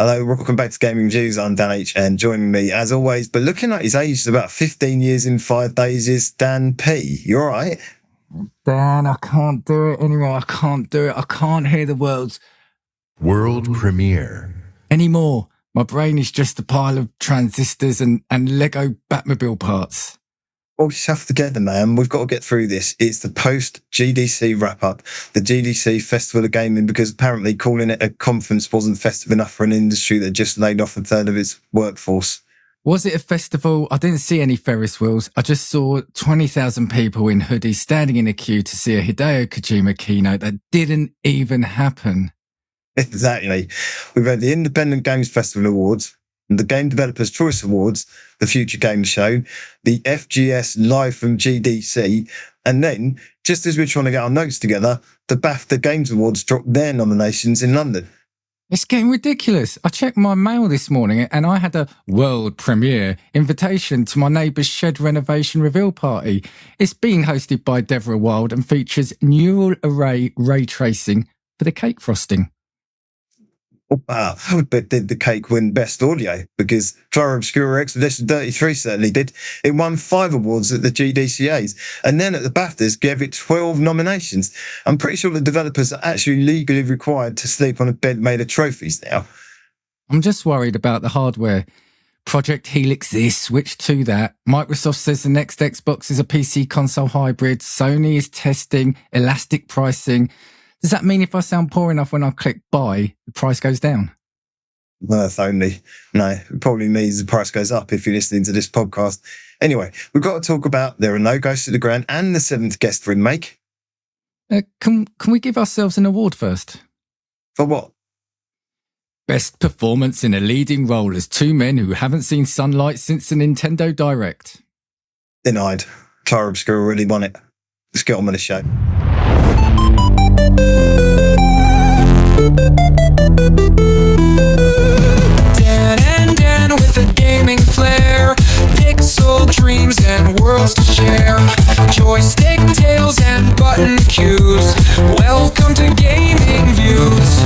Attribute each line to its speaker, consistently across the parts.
Speaker 1: Hello, welcome back to Gaming Views. I'm Dan H, and joining me, as always, but looking at his age, is about 15 years in 5 days, is Dan P. You all right?
Speaker 2: Dan, I can't do it anymore. I can't do it. I can't hear the words
Speaker 3: world premiere
Speaker 2: anymore. My brain is just a pile of transistors and Lego Batmobile parts.
Speaker 1: Well, we have together, man. We've got to get through this. It's the post-GDC wrap-up, the GDC Festival of Gaming, because apparently calling it a conference wasn't festive enough for an industry that just laid off a third of its workforce.
Speaker 2: Was it a festival? I didn't see any Ferris wheels. I just saw 20,000 people in hoodies standing in a queue to see a Hideo Kojima keynote that didn't even happen.
Speaker 1: Exactly. We've had the Independent Games Festival Awards, the Game Developers Choice Awards, the Future Games Show, the FGS Live from GDC, and then, just as we're trying to get our notes together, the BAFTA Games Awards dropped their nominations in London.
Speaker 2: It's getting ridiculous. I checked my mail this morning and I had a world premiere invitation to my neighbour's shed renovation reveal party. It's being hosted by Deborah Wild and features neural array ray tracing for the cake frosting.
Speaker 1: Oh, wow. But did the cake win Best Audio? Because Clara Obscura Expedition 33 certainly did. It won 5 awards at the GDCAs. And then at the BAFTAs gave it 12 nominations. I'm pretty sure the developers are actually legally required to sleep on a bed made of trophies now.
Speaker 2: I'm just worried about the hardware. Project Helix this, Switch 2 that. Microsoft says the next Xbox is a PC console hybrid. Sony is testing elastic pricing. Does that mean if I sound poor enough when I click buy, the price goes down?
Speaker 1: Worth only. No, it probably means the price goes up if you're listening to this podcast. Anyway, we've got to talk about There Are No Ghosts of the Ground and the 7th Guest remake.
Speaker 2: Can we give ourselves an award first?
Speaker 1: For what?
Speaker 2: Best performance in a leading role as 2 men who haven't seen sunlight since the Nintendo Direct.
Speaker 1: Denied. Clara Obscura really won it. Let's get on with the show.
Speaker 4: Dan and Dan with a gaming flair, pixel dreams and worlds to share, joystick tales and button cues. Welcome to Gaming Views.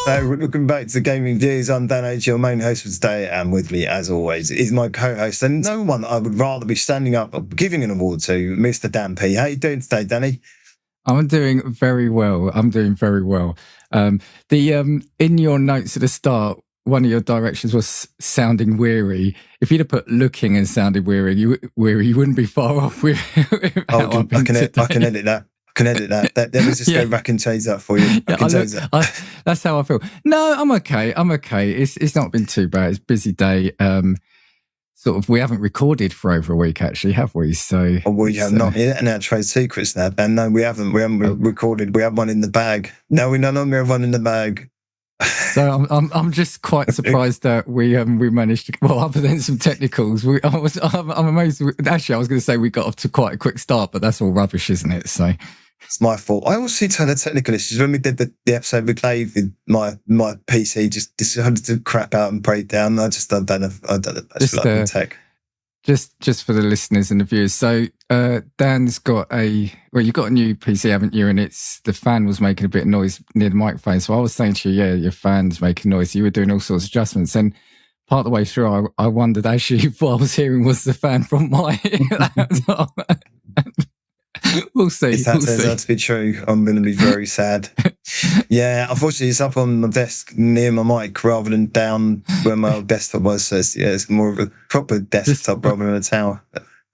Speaker 1: Welcome back to Gaming Views. I'm Dan H, your main host for today, and with me, as always, is my co-host, and no one I would rather be standing up or giving an award to, Mr. Dan P. How you doing today, Danny?
Speaker 2: I'm doing very well. In your notes at the start, one of your directions was sounding weary. If you'd have put looking and sounded weary, you wouldn't be far off with
Speaker 1: I can edit that. Let me just go back and change that for you.
Speaker 2: That's how I feel. No, I'm okay. It's not been too bad. It's a busy day. We haven't recorded for over a week, actually, have we? So
Speaker 1: we have not. And our trade secrets now, Ben. No, we haven't. We haven't recorded. We have one in the bag. No, we no longer have one in the bag.
Speaker 2: So I'm just quite surprised that we managed to. Well, other than some technicals, I'm amazed. Actually, I was going to say we got off to quite a quick start, but that's all rubbish, isn't it? So
Speaker 1: it's my fault. I always see the technical issues. When we did the episode with Clave, my PC just decided to crap out and break down. I don't know. That's tech.
Speaker 2: Just for the listeners and the viewers. So Dan's got you've got a new PC, haven't you? And the fan was making a bit of noise near the microphone. So I was saying to you, your fan's making noise. You were doing all sorts of adjustments. And part of the way through, I wondered actually what I was hearing was the fan from my laptop. We'll see.
Speaker 1: If that turns out to be true, I'm going to be very sad. Yeah, unfortunately, it's up on my desk near my mic rather than down where my desktop was. So it's more of a proper desktop rather than a tower.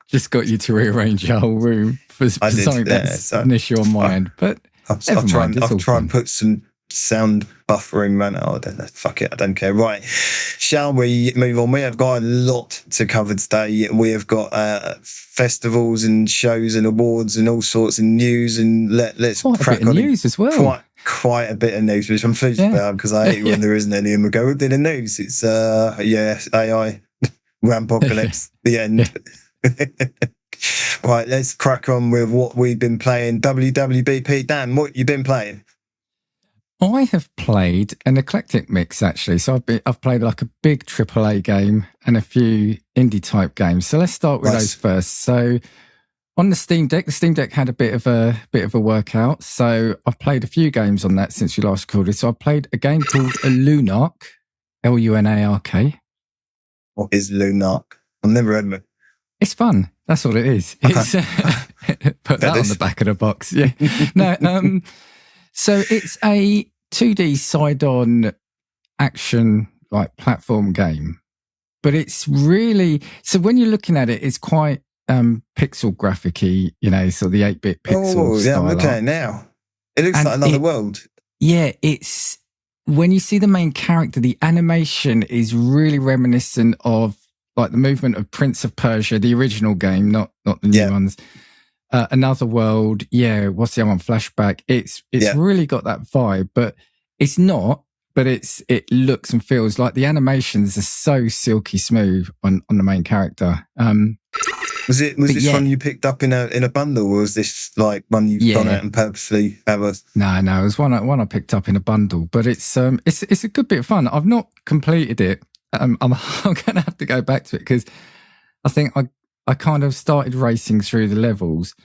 Speaker 2: Just got you to rearrange your whole room for something that's an issue on my end. But
Speaker 1: I'll try and put some sound buffering, man. Oh, fuck it, I don't care. Right, shall we move on? We have got a lot to cover today. We have got festivals and shows and awards and all sorts of news, and let's crack on.
Speaker 2: News as well.
Speaker 1: Quite a bit of news, which I'm pleased about because I hate when there isn't any. And we go, what did the news? It's AI, Rampocalypse, the end. Right, let's crack on with what we've been playing. WWBP, Dan, what you been playing?
Speaker 2: I have played an eclectic mix, actually. So I've played like a big AAA game and a few indie type games. So let's start with those first. So on the Steam Deck had a bit of a workout. So I've played a few games on that since we last recorded. So I played a game called Lunark, Lunark.
Speaker 1: What is Lunark? I've never heard of it.
Speaker 2: It's fun. That's all it is. It's, put that on the back of the box. Yeah. No. So it's a 2D side-on action like platform game, but it's really, so when you're looking at it, it's quite pixel graphic-y, sort of the 8-bit pixel style.
Speaker 1: I'm looking at it now. It looks like another world.
Speaker 2: Yeah, it's, when you see the main character, the animation is really reminiscent of like the movement of Prince of Persia, the original game, not the new ones. Another World, what's the other one? Flashback. It's really got that vibe, but it's not. But it looks and feels like the animations are so silky smooth on the main character.
Speaker 1: Was this one you picked up in a bundle, or was this like one you've gone out and purposely have a? No,
Speaker 2: it was one I picked up in a bundle. But it's a good bit of fun. I've not completed it. I'm going to have to go back to it because I think I kind of started racing through the levels,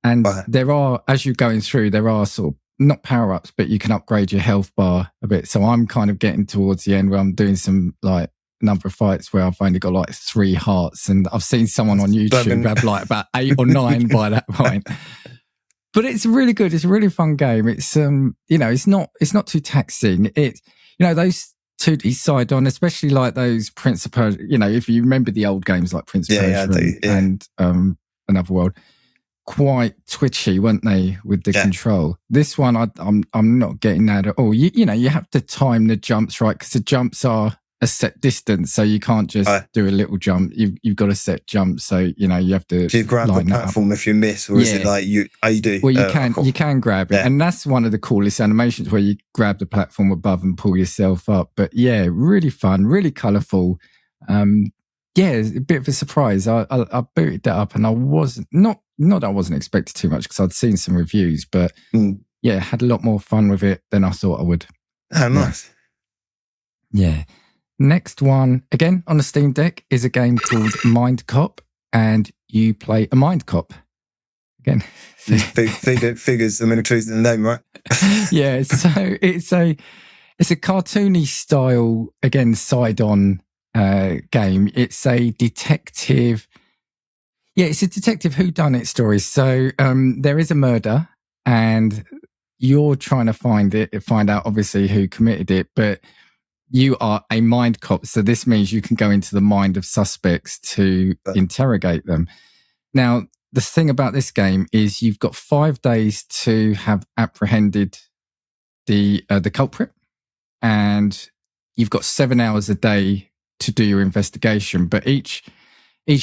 Speaker 2: and there are, as you're going through, there are sort of not power-ups, but you can upgrade your health bar a bit. So I'm kind of getting towards the end where I'm doing some like number of fights where I've only got like 3 hearts, and I've seen someone on YouTube have like about 8 or 9 by that point. But it's really good. It's a really fun game. It's it's not too taxing. It those 2D side on, especially like those Prince of Persia, if you remember the old games like Prince of Persia and Another World, quite twitchy, weren't they, with the control? This one, I'm not getting that at all. You have to time the jumps right, because the jumps are a set distance, so you can't just do a little jump. You've got a set jump, so you have to.
Speaker 1: Do you grab the platform if you miss, or is it like you do?
Speaker 2: Well, you can grab it, and that's one of the coolest animations where you grab the platform above and pull yourself up. But really fun, really colourful. It's a bit of a surprise. I booted that up, and I wasn't not that I wasn't expecting too much because I'd seen some reviews, but had a lot more fun with it than I thought I would.
Speaker 1: Oh, nice.
Speaker 2: Yeah. Next one, again on the Steam Deck, is a game called Mind Cop, and you play a mind cop. Again,
Speaker 1: figures the military's in the name, right?
Speaker 2: Yeah. So it's a cartoony style, again, side-on game. It's a detective. Yeah, it's a detective whodunit story. So there is a murder, and you're trying to find out obviously who committed it, but you are a mind cop. So this means you can go into the mind of suspects to interrogate them. Now, the thing about this game is you've got 5 days to have apprehended the culprit, and you've got 7 hours a day to do your investigation. But each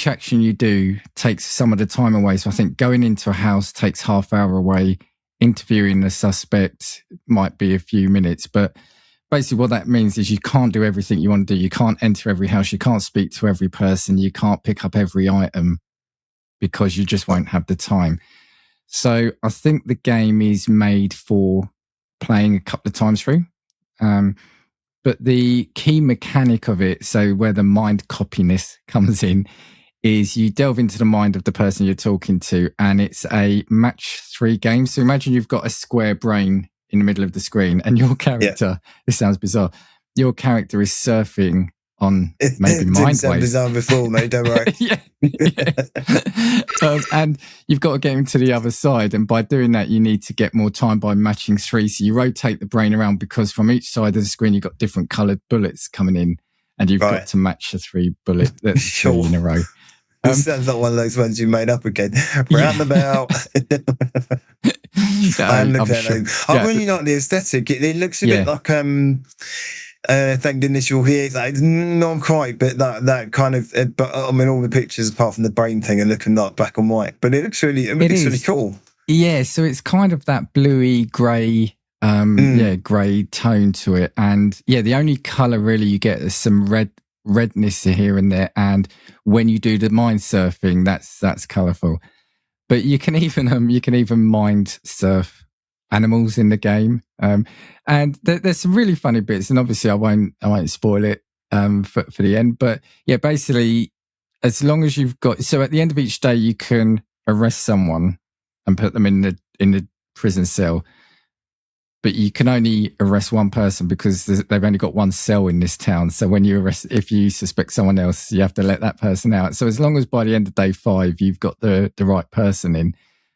Speaker 2: action you do takes some of the time away. So I think going into a house takes half hour away. Interviewing the suspect might be a few minutes. But basically what that means is you can't do everything you want to do. You can't enter every house. You can't speak to every person. You can't pick up every item because you just won't have the time. So I think the game is made for playing a couple of times through. But the key mechanic of it, so where the mind copiness comes in, is you delve into the mind of the person you're talking to, and it's a match 3 game. So imagine you've got a square brain in the middle of the screen, and your character, this sounds bizarre, your character is surfing on maybe mind waves.
Speaker 1: Sound bizarre before, mate, don't worry.
Speaker 2: And you've got to get him to the other side, and by doing that you need to get more time by matching 3. So you rotate the brain around, because from each side of the screen you've got different coloured bullets coming in, and you've got to match the 3 bullets
Speaker 1: sure.
Speaker 2: 3 in a row.
Speaker 1: This sounds like one of those ones you made up again. Roundabout. I'm really like the aesthetic. It looks a bit like thank goodness you're here. Like, not quite, but that kind of. But I mean, all the pictures apart from the brain thing are looking like black and white. But it looks really, really cool.
Speaker 2: Yeah, so it's kind of that bluey grey, grey tone to it, and the only colour really you get is some redness here and there, and when you do the mind surfing, that's colourful. But you can even mind surf animals in the game, and there's some really funny bits. And obviously, I won't spoil it for the end. But basically, as long as you've got, so at the end of each day, you can arrest someone and put them in the prison cell. but you can only arrest one person because they've only got one cell in this town. So when you arrest, if you suspect someone else, you have to let that person out. So as long as by the end of day 5, you've got the right person in,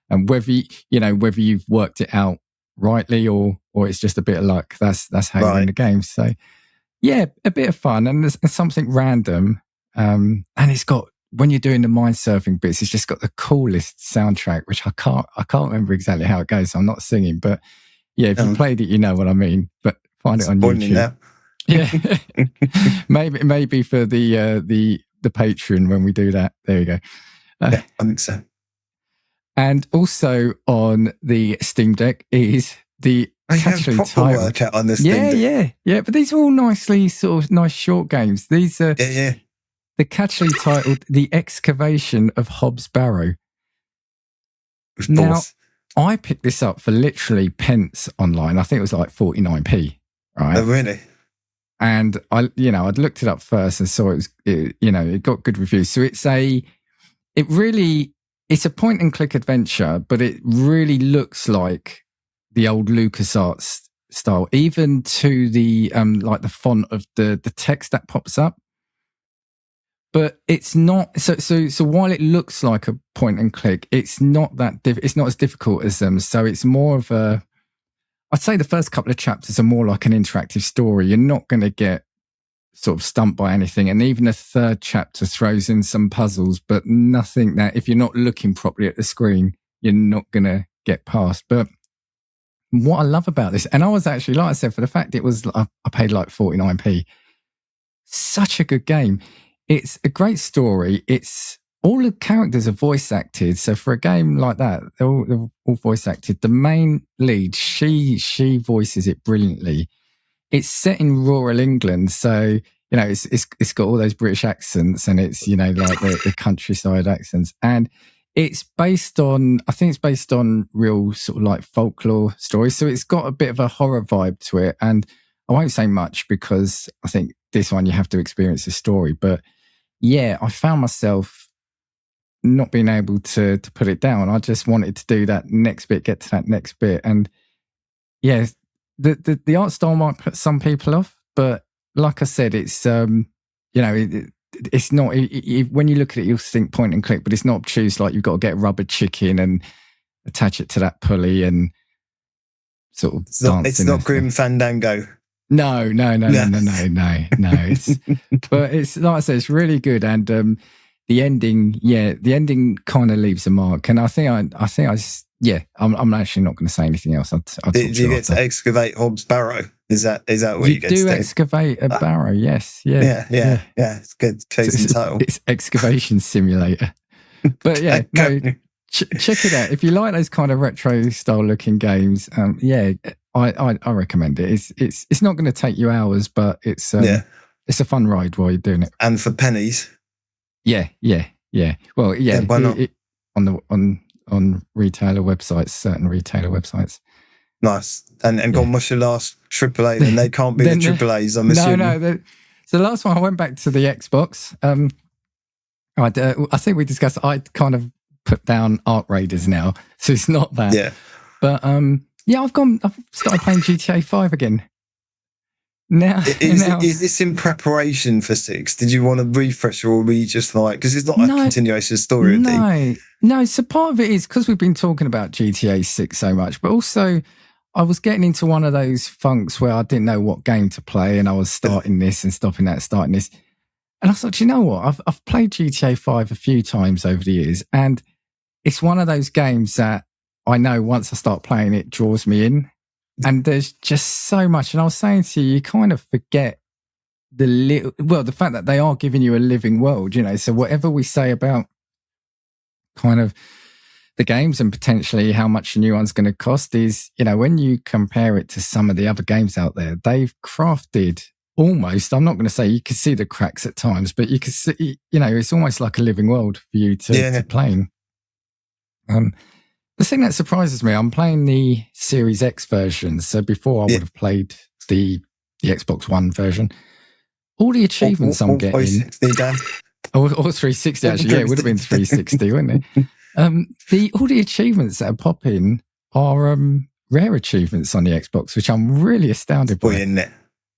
Speaker 2: and whether you've worked it out rightly or it's just a bit of luck, that's how you win the game. So yeah, a bit of fun, and there's something random. And it's got, when you're doing the mind surfing bits, it's just got the coolest soundtrack, which I can't remember exactly how it goes. So I'm not singing, but yeah, if you played it, you know what I mean. But find it on YouTube.
Speaker 1: Now.
Speaker 2: Yeah, maybe for the Patreon when we do that. There you go.
Speaker 1: Yeah, I think so.
Speaker 2: And also on the Steam Deck is the catchily titled
Speaker 1: workout on this thing.
Speaker 2: Yeah. But these are all nice short games. These are the catchily titled "The Excavation of Hobbs Barrow." Now, I picked this up for literally pence online. I think it was like 49p. Right?
Speaker 1: Oh, really?
Speaker 2: And I'd looked it up first and saw it got good reviews. So it's a point and click adventure, but it really looks like the old LucasArts style, even to the like the font of the text that pops up. But it's not so while it looks like a point and click, it's not it's not as difficult as them. So it's more of I'd say the first couple of chapters are more like an interactive story. You're not going to get sort of stumped by anything. And even the third chapter throws in some puzzles, but nothing that if you're not looking properly at the screen, you're not going to get past. But what I love about this, and I was actually, like I said, for the fact I paid like 49p, such a good game. It's a great story. It's all the characters are voice acted. So for a game like that, they're all voice acted. The main lead, she voices it brilliantly. It's set in rural England, so it's got all those British accents, and it's like the countryside accents, and it's based on real sort of like folklore stories. So it's got a bit of a horror vibe to it, and I won't say much because I think this one you have to experience the story. But yeah, I found myself not being able to put it down. I just wanted to do that next bit, get to that next bit, and yeah. The art style might put some people off, but like I said, it's it's not. When you look at it, you'll think point and click, but it's not obtuse. Like you've got to get a rubber chicken and attach it to that pulley and sort of.
Speaker 1: It's not Grim Fandango.
Speaker 2: No. But it's like I said, it's really good, and the ending kind of leaves a mark, and I'm actually not going to say anything else.
Speaker 1: Did you get to excavate Hobbs Barrow? Is that what you get to do?
Speaker 2: You do excavate a barrow, yes.
Speaker 1: Yeah. It's good. Closing title.
Speaker 2: It's Excavation Simulator. But yeah, check it out. If you like those kind of retro style looking games, I recommend it. It's not going to take you hours, but it's a fun ride while you're doing it.
Speaker 1: And for pennies.
Speaker 2: Yeah. Well, yeah.
Speaker 1: Why not?
Speaker 2: On retailer websites, certain retailer websites.
Speaker 1: Nice. And gone, what's your last AAA? And they can't be the AAAs, I'm assuming.
Speaker 2: No. So the last one, I went back to the Xbox. I think we discussed, I kind of put down Arc Raiders now. So it's not that.
Speaker 1: Yeah.
Speaker 2: But I've started playing GTA 5 again. Now,
Speaker 1: is this in preparation for 6? Did you want to refresh, or were you just like, because it's not a continuation story?
Speaker 2: No. So part of it is because we've been talking about GTA 6 so much, but also I was getting into one of those funks where I didn't know what game to play, and I was starting this and stopping that, starting this, and I thought, you know what? I've played GTA 5 a few times over the years, and it's one of those games that I know once I start playing it draws me in. And there's just so much. And I was saying to you, you kind of forget the fact that they are giving you a living world, so whatever we say about kind of the games and potentially how much a new one's going to cost is, when you compare it to some of the other games out there, they've crafted almost, I'm not going to say you can see the cracks at times, but you can see, it's almost like a living world for you to play in. The thing that surprises me, I'm playing the Series X version. So before I would have played the Xbox One version. All the achievements I'm getting.
Speaker 1: 360, Dan.
Speaker 2: Or 360, actually. Yeah, it would have been 360, wouldn't it? All the achievements that are popping are rare achievements on the Xbox, which I'm really astounded by.
Speaker 1: Isn't it?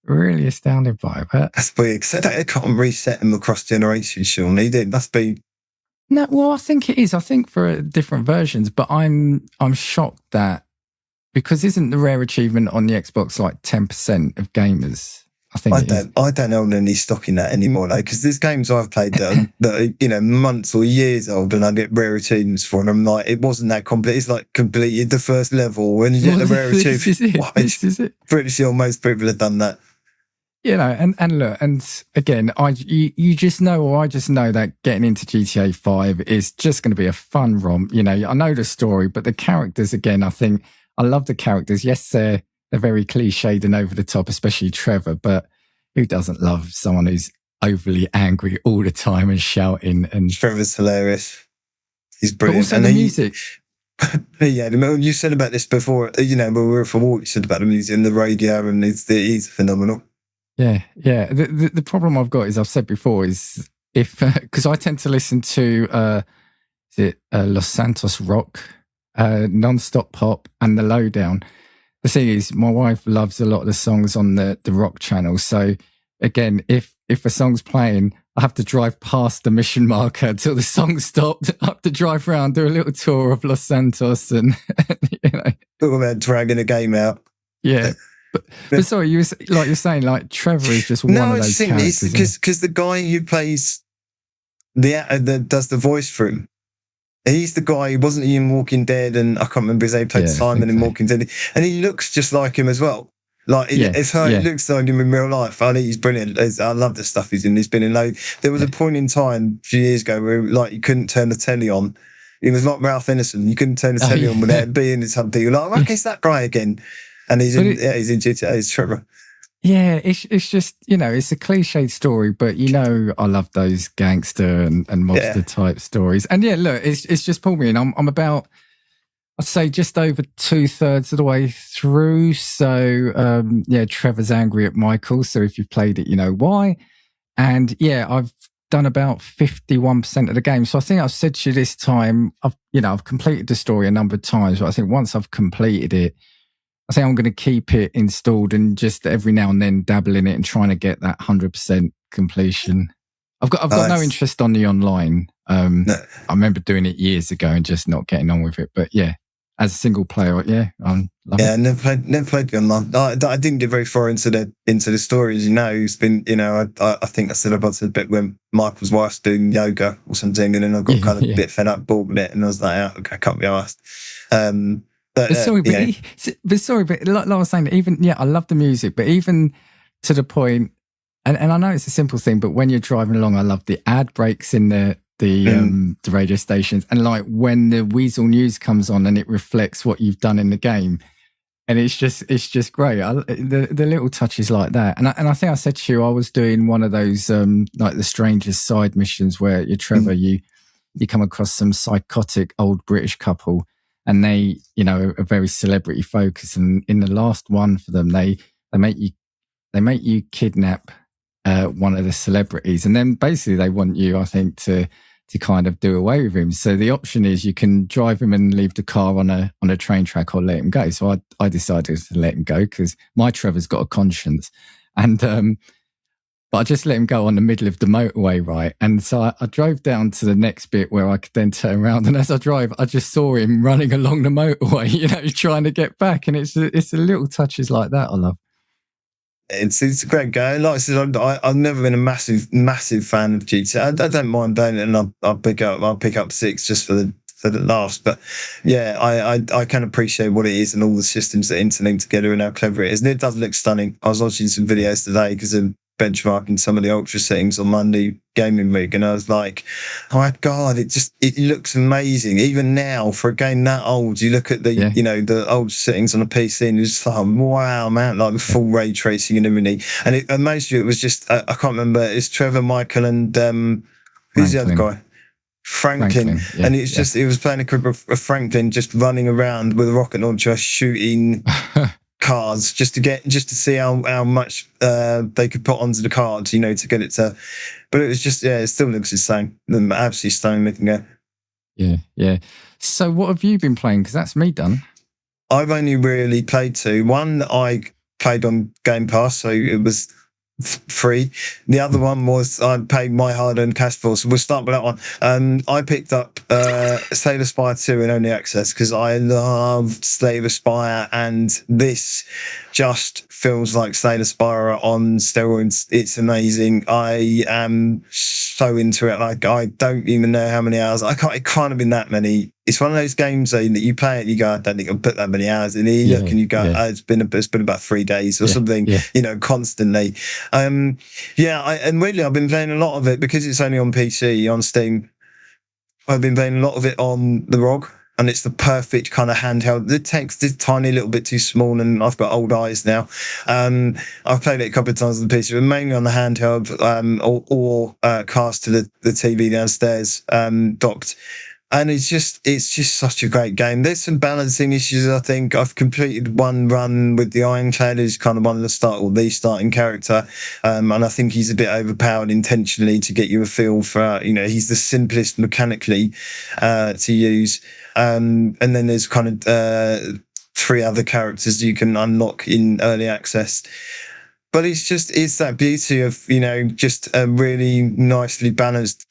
Speaker 2: Really astounded by. But
Speaker 1: That's weird, because they can't reset them across generations, surely. It must be...
Speaker 2: no, well, I think it is. I think for different versions, but I'm shocked that, because isn't the rare achievement on the Xbox like 10% of gamers? I think
Speaker 1: I don't own any stock in that anymore, though, because there's games I've played that are, months or years old, and I get rare achievements for them. I'm like, it wasn't that complete. It's like completed the first level, and you get the rare achievement.
Speaker 2: This is it.
Speaker 1: Pretty sure most people have done that.
Speaker 2: And look, and again, you just know, or I just know that getting into GTA 5 is just going to be a fun romp. I know the story, but the characters, again, I think I love the characters. Yes, they're very cliched and over the top, especially Trevor, but who doesn't love someone who's overly angry all the time and shouting? And
Speaker 1: Trevor's hilarious. He's brilliant.
Speaker 2: But also the music.
Speaker 1: Yeah, you said about this before, when we were for a walk, you said about the music and the radio, and he's phenomenal.
Speaker 2: Yeah. The problem I've got is, I've said before, is because I tend to listen to Los Santos rock, non-stop pop, and the lowdown. The thing is, my wife loves a lot of the songs on the rock channel. So again, if a song's playing, I have to drive past the mission marker until the song stopped. I have to drive around, do a little tour of Los Santos, and
Speaker 1: Talk about dragging a game out.
Speaker 2: Yeah. But sorry, you're saying, like, Trevor is just one of those characters.
Speaker 1: Because the guy who plays does the voice for him, he's the guy who wasn't in Walking Dead, and I can't remember his name. Played Simon in Walking Dead, and he looks just like him as well. Like it's how it looks like him in real life. I think he's brilliant. I love the stuff he's in. He's been in loads. There was a point in time a few years ago where like you couldn't turn the telly on. It was like Ralph Ineson. You couldn't turn the telly on without being in something. You're like, okay, it's that guy again. And he's in GTA. He's Trevor.
Speaker 2: Yeah, it's just, it's a cliched story, but I love those gangster and mobster type stories. And look, it's just pulled me in. I'm about, I'd say, just over 2/3 of the way through. So Trevor's angry at Michael. So if you've played it, you know why. And I've done about 51% of the game. So I think I've said to you this time, I've completed the story a number of times, but I think once I've completed it, I think I'm going to keep it installed and just every now and then dabble in it and trying to get that 100% completion. I've got no interest on the online.
Speaker 1: No.
Speaker 2: I remember doing it years ago and just not getting on with it. But as a single player, I'm loving it.
Speaker 1: Never played the online. I didn't get very far into the stories. It's been, I think I said about the bit when Michael's wife's doing yoga or something, and then I got kind of a bit fed up, bored with it, and I was like, okay, I can't be asked. But like I was saying, even I love the music, but even to the point, and I know it's a simple thing, but when you're driving along, I love the ad breaks in the radio stations, and like when the Weasel News comes on and it reflects what you've done in the game, and it's just great. The little touches like that, and I think I said to you, I was doing one of those like the strangest side missions where you're Trevor, you come across some psychotic old British couple. And they, are very celebrity focused. And in the last one for them, they make you kidnap one of the celebrities, and then basically they want you, I think, to kind of do away with him. So the option is you can drive him and leave the car on a train track, or let him go. So I decided to let him go because my Trevor's got a conscience, and but I just let him go on the middle of the motorway, right? And so I drove down to the next bit where I could then turn around. And as I drive, I just saw him running along the motorway, trying to get back. And it's the little touches like that I love. It's a great game. Like I said, I've never been a massive fan of GTA. I don't mind playing it, and I'll pick up 6 just for the last. But I can appreciate what it is and all the systems that interlink together and how clever it is. And it does look stunning. I was watching some videos today because of benchmarking some of the ultra settings on Monday Gaming Week, and I was like, oh my god, it looks amazing. Even now for a game that old, you look at the the old settings on a PC and it's like, wow, man, like the full ray tracing and everything. And most of it was just I can't remember, it's Trevor, Michael, and who's the other guy? Franklin. And it's just it was playing a clip of Franklin just running around with a rocket launcher shooting cards just to see how much they could put onto the card, to get it to. But it was just it still looks insane. Absolutely stunning looking at.
Speaker 2: Yeah. So what have you been playing? Because that's me done.
Speaker 1: I've only really played 2. One I played on Game Pass, so it was free. The other one was I paid my hard-earned cash for, so we'll start with that one. I picked up Slay the Spire 2 in early access because I loved Slay the Spire, and this just feels like Slay the Spire on steroids. It's amazing. I am so into it. Like, I don't even know how many hours. It can't have been that many. It's one of those games that you play it, you go, I don't think I'll put that many hours in. You look and you go, it's been about 3 days or something, constantly. And weirdly, I've been playing a lot of it because it's only on PC, on Steam. I've been playing a lot of it on the ROG, and it's the perfect kind of handheld. The text is tiny little bit too small, and I've got old eyes now. I've played it a couple of times on the PC, but mainly on the handheld, or cast to the TV downstairs, docked. And it's just such a great game. There's some balancing issues, I think. I've completed one run with the Ironclad, who's kind of one of the starting character. And I think he's a bit overpowered intentionally to get you a feel for, he's the simplest mechanically to use. And then there's kind of 3 other characters you can unlock in early access. But it's that beauty of, just a really nicely balanced,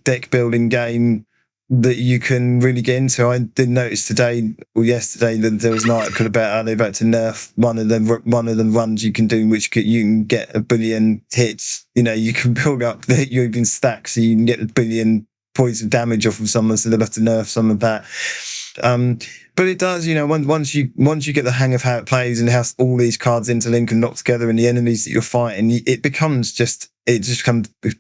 Speaker 1: deck building game that you can really get into. I did notice yesterday that there was an article about how they're about to nerf one of the runs you can do, which you can get 1 billion hits. You can build up the even stacks so you can get 1 billion points of damage off of someone, so they'll have to nerf some of that. But it does, once you get the hang of how it plays and how all these cards interlink and knock together and the enemies that you're fighting, it becomes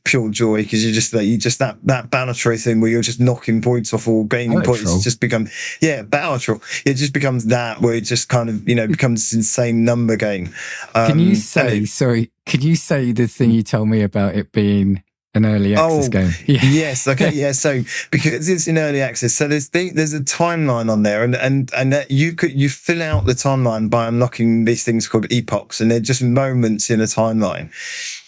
Speaker 1: pure joy, because that Balatro thing where you're just knocking points off or gaining points just become, Balatro. It just becomes that where it just kind of, becomes this insane number game.
Speaker 2: Can you say the thing you told me about it being an early access game?
Speaker 1: Yes. Okay. Yeah. So because it's in early access, so there's a timeline on there, and that you fill out the timeline by unlocking these things called epochs, and they're just moments in a timeline,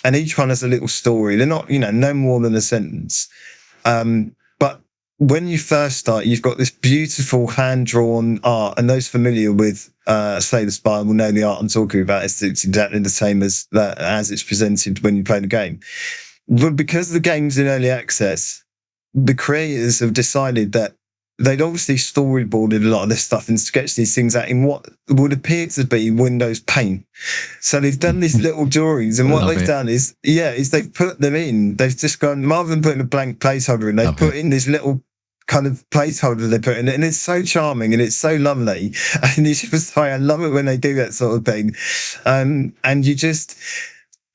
Speaker 1: and each one has a little story. They're not, no more than a sentence. But when you first start, you've got this beautiful hand-drawn art, and those familiar with Slay the Spire will know the art I'm talking about. It's exactly the same as it's presented when you play the game. But because the game's in early access, the creators have decided that they'd obviously storyboarded a lot of this stuff and sketched these things out in what would appear to be Windows Paint. So they've done these little drawings, and what they've done is they've put them in. They've just gone, rather than putting a blank placeholder in, they've put in this little kind of placeholder they put in, and it's so charming and it's so lovely. And you just say, I love it when they do that sort of thing. And you just...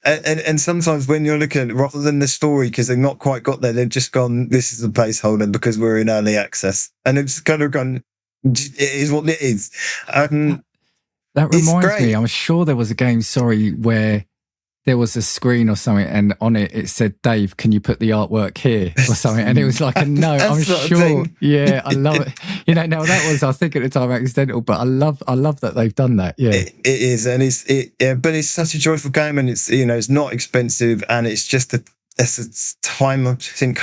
Speaker 1: And sometimes when you're looking at it, rather than the story, because they've not quite got there, they've just gone, this is a placeholder because we're in early access. And it's kind of gone, it is what it is.
Speaker 2: That reminds me, I'm sure there was a game, where there was a screen or something, and on it said, Dave, can you put the artwork here or something? And it was like a no. I'm sure. Yeah, I love it. Now that was, I think at the time, accidental, but I love that they've done that. Yeah,
Speaker 1: it is, and but it's such a joyful game, and it's it's not expensive, and it's just it's a time I think,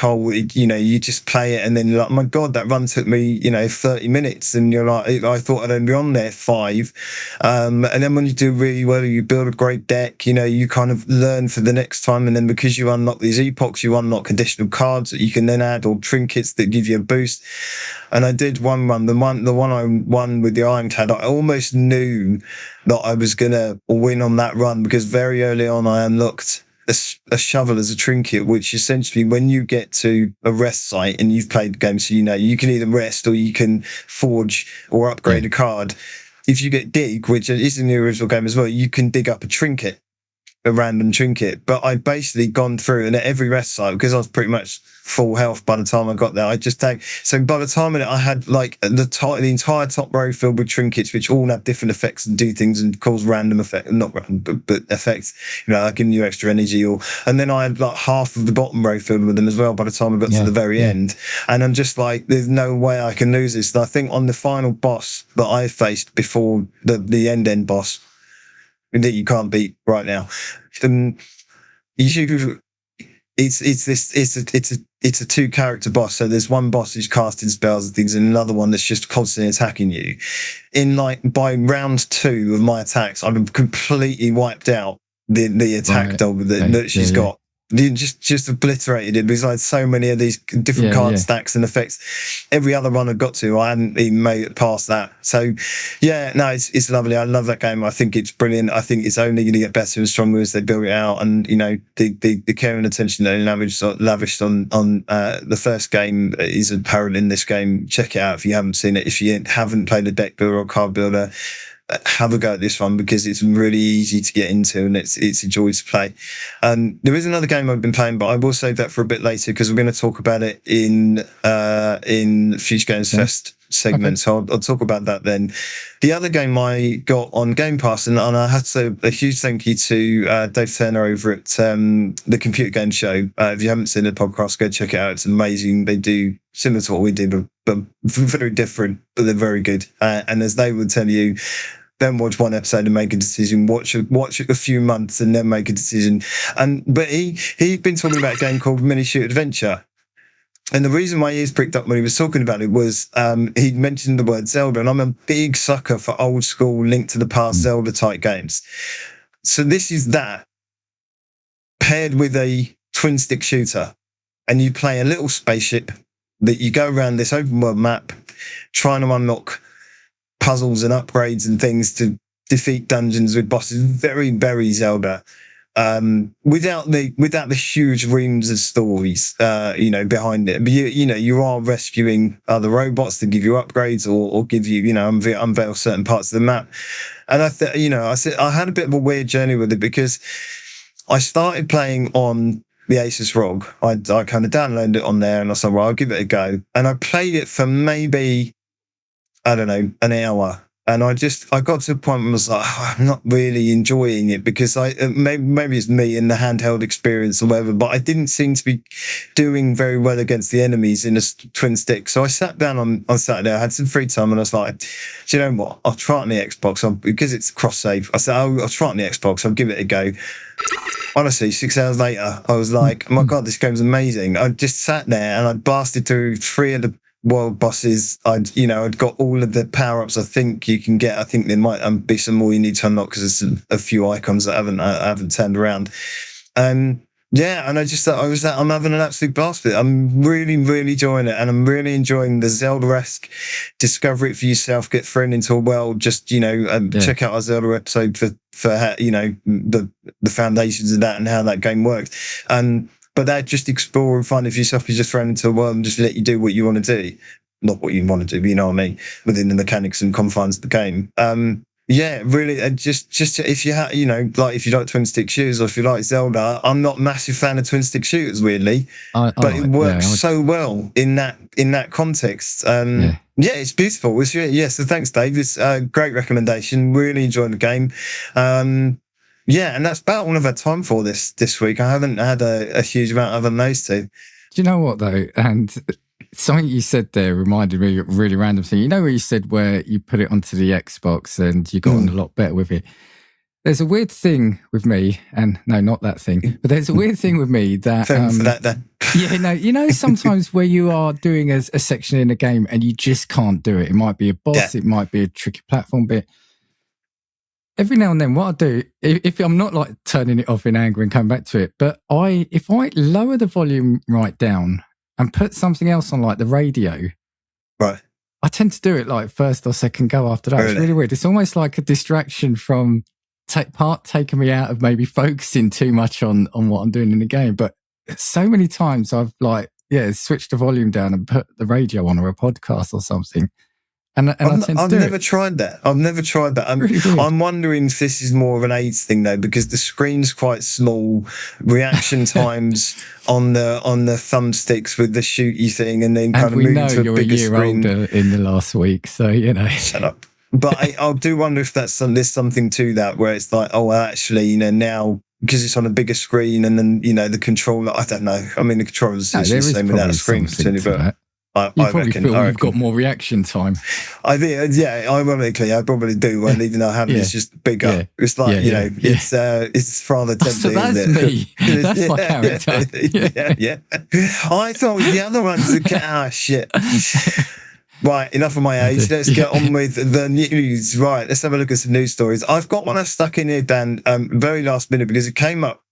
Speaker 1: you just play it, and then you're like, my God, that run took me 30 minutes, and you're like, I thought I'd only be on there 5, and then when you do really well, you build a great deck, you kind of learn for the next time, and then because you unlock these epochs, you unlock additional cards that you can then add, or trinkets that give you a boost. And I did one run, the one I won with the Ironclad, I almost knew that I was gonna win on that run, because very early on I unlocked a shovel as a trinket, which essentially, when you get to a rest site and you've played the game, so you can either rest or you can forge or upgrade a card. If you get dig, which is in the original game as well, you can dig up a random trinket. But I'd basically gone through, and at every rest site, because I was pretty much full health by the time I got there, so by the time I had like the entire top row filled with trinkets, which all have different effects and do things and cause random effects, not random, but effects, like giving you extra energy, and then I had like half of the bottom row filled with them as well by the time I got to the very end. And I'm just like, there's no way I can lose this. And I think on the final boss that I faced before the end boss, that you can't beat right now, it's a 2-character boss. So there's one boss who's casting spells and things, and another one that's just constantly attacking you. By round 2 of my attacks, I've completely wiped out the attack dog that she's got. Just obliterated it because I had so many of these different card stacks and effects. Every other one I got to, I hadn't even made it past that. So, it's lovely. I love that game. I think it's brilliant. I think it's only going to get better and stronger as they build it out. And the care and attention that they lavished on the first game is apparent in this game. Check it out if you haven't seen it. If you haven't played a deck builder or card builder, have a go at this one because it's really easy to get into and it's a joy to play. There is another game I've been playing, but I will save that for a bit later because we're going to talk about it in Future Games Fest segment. Okay. So I'll talk about that then. The other game I got on Game Pass, and I have to say a huge thank you to Dave Turner over at the Computer Game Show. If you haven't seen the podcast, go check it out. It's amazing. They do similar to what we do, but very different, but they're very good. And as they would tell you, don't watch one episode and make a decision. Watch it a few months and then make a decision. But he'd been talking about a game called Mini Shoot Adventure. And the reason my ears pricked up when he was talking about it was he'd mentioned the word Zelda, and I'm a big sucker for old school Link to the Past Zelda type games. So this is that paired with a twin stick shooter, and you play a little spaceship that you go around this open world map trying to unlock puzzles and upgrades and things to defeat dungeons with bosses. Very, very Zelda. Without the huge reams of stories, behind it. But you are rescuing other robots to give you upgrades or give you, unveil certain parts of the map. And I had a bit of a weird journey with it because I started playing on the Asus ROG. I kind of downloaded it on there and I said, well, I'll give it a go. And I played it for maybe, I don't know, an hour. And I got to the point where I was like, I'm not really enjoying it because maybe it's me and the handheld experience or whatever, but I didn't seem to be doing very well against the enemies in a twin stick. So I sat down on Saturday, I had some free time and I was like, do you know what? I'll try it on the Xbox because it's cross save. I said, I'll try it on the Xbox. I'll give it a go. Honestly, 6 hours later, I was like, oh my God, this game's amazing. I just sat there and I blasted through 3 of the world bosses. I'd got all of the power-ups I think you can get. I think there might be some more you need to unlock because there's a few icons that I haven't turned around. And I just thought I'm having an absolute blast with it. I'm really, really enjoying it, and I'm really enjoying the Zelda-esque discover it for yourself, get thrown into a world. Just check out our Zelda episode for the foundations of that and how that game works. But that just explore and find it for yourself. You just thrown into a world and just let you do what you want to do. Not what you want to do, but you know what I mean, within the mechanics and confines of the game. Really, just if you like if you like twin stick shooters or if you like Zelda, I'm not a massive fan of twin stick shooters, weirdly, but it works so well in that context. It's beautiful. So thanks, Dave. It's a great recommendation. Really enjoying the game. And that's about all I've had time for this week. I haven't had a huge amount other than those two.
Speaker 2: Do you know what, though? And something you said there reminded me of a really random thing. You know where you said where you put it onto the Xbox and you got on a lot better with it? There's a weird thing with me, and no, not that thing, but there's a weird thing with me that...
Speaker 1: Thanks for that, then.
Speaker 2: Sometimes where you are doing a section in a game and you just can't do it. It might be a boss, it might be a tricky platform bit. Every now and then, what I do, if I'm not like turning it off in anger and coming back to it, but if I lower the volume right down and put something else on, like the radio,
Speaker 1: right,
Speaker 2: I tend to do it like first or second go after that. Really? It's really weird. It's almost like a distraction from taking me out of maybe focusing too much on what I'm doing in the game. But so many times I've switched the volume down and put the radio on or a podcast or something. I've never tried that.
Speaker 1: I'm wondering if this is more of an AIDS thing though, because the screen's quite small. Reaction times on the thumbsticks with the shooty thing, and then kind of moving to a bigger screen.
Speaker 2: Older in the last week, so
Speaker 1: Shut up. But I do wonder if there's something to that, where it's like, oh, well, actually, now because it's on a bigger screen, and then the controller. I don't know. I mean, the controller's the same without a screen, but I
Speaker 2: probably
Speaker 1: reckon.
Speaker 2: feel
Speaker 1: I
Speaker 2: you've
Speaker 1: reckon.
Speaker 2: got more reaction time.
Speaker 1: I think, yeah, ironically, I probably do. And even though I haven't, it's just bigger.
Speaker 2: Yeah.
Speaker 1: It's like, it's rather tempting.
Speaker 2: So that's
Speaker 1: isn't it?
Speaker 2: me. That's my character.
Speaker 1: Yeah. I thought it was the other ones that shit. Right, enough of my age. Let's get on with the news. Right, let's have a look at some news stories. I've got one I stuck in here, Dan, very last minute because it came up.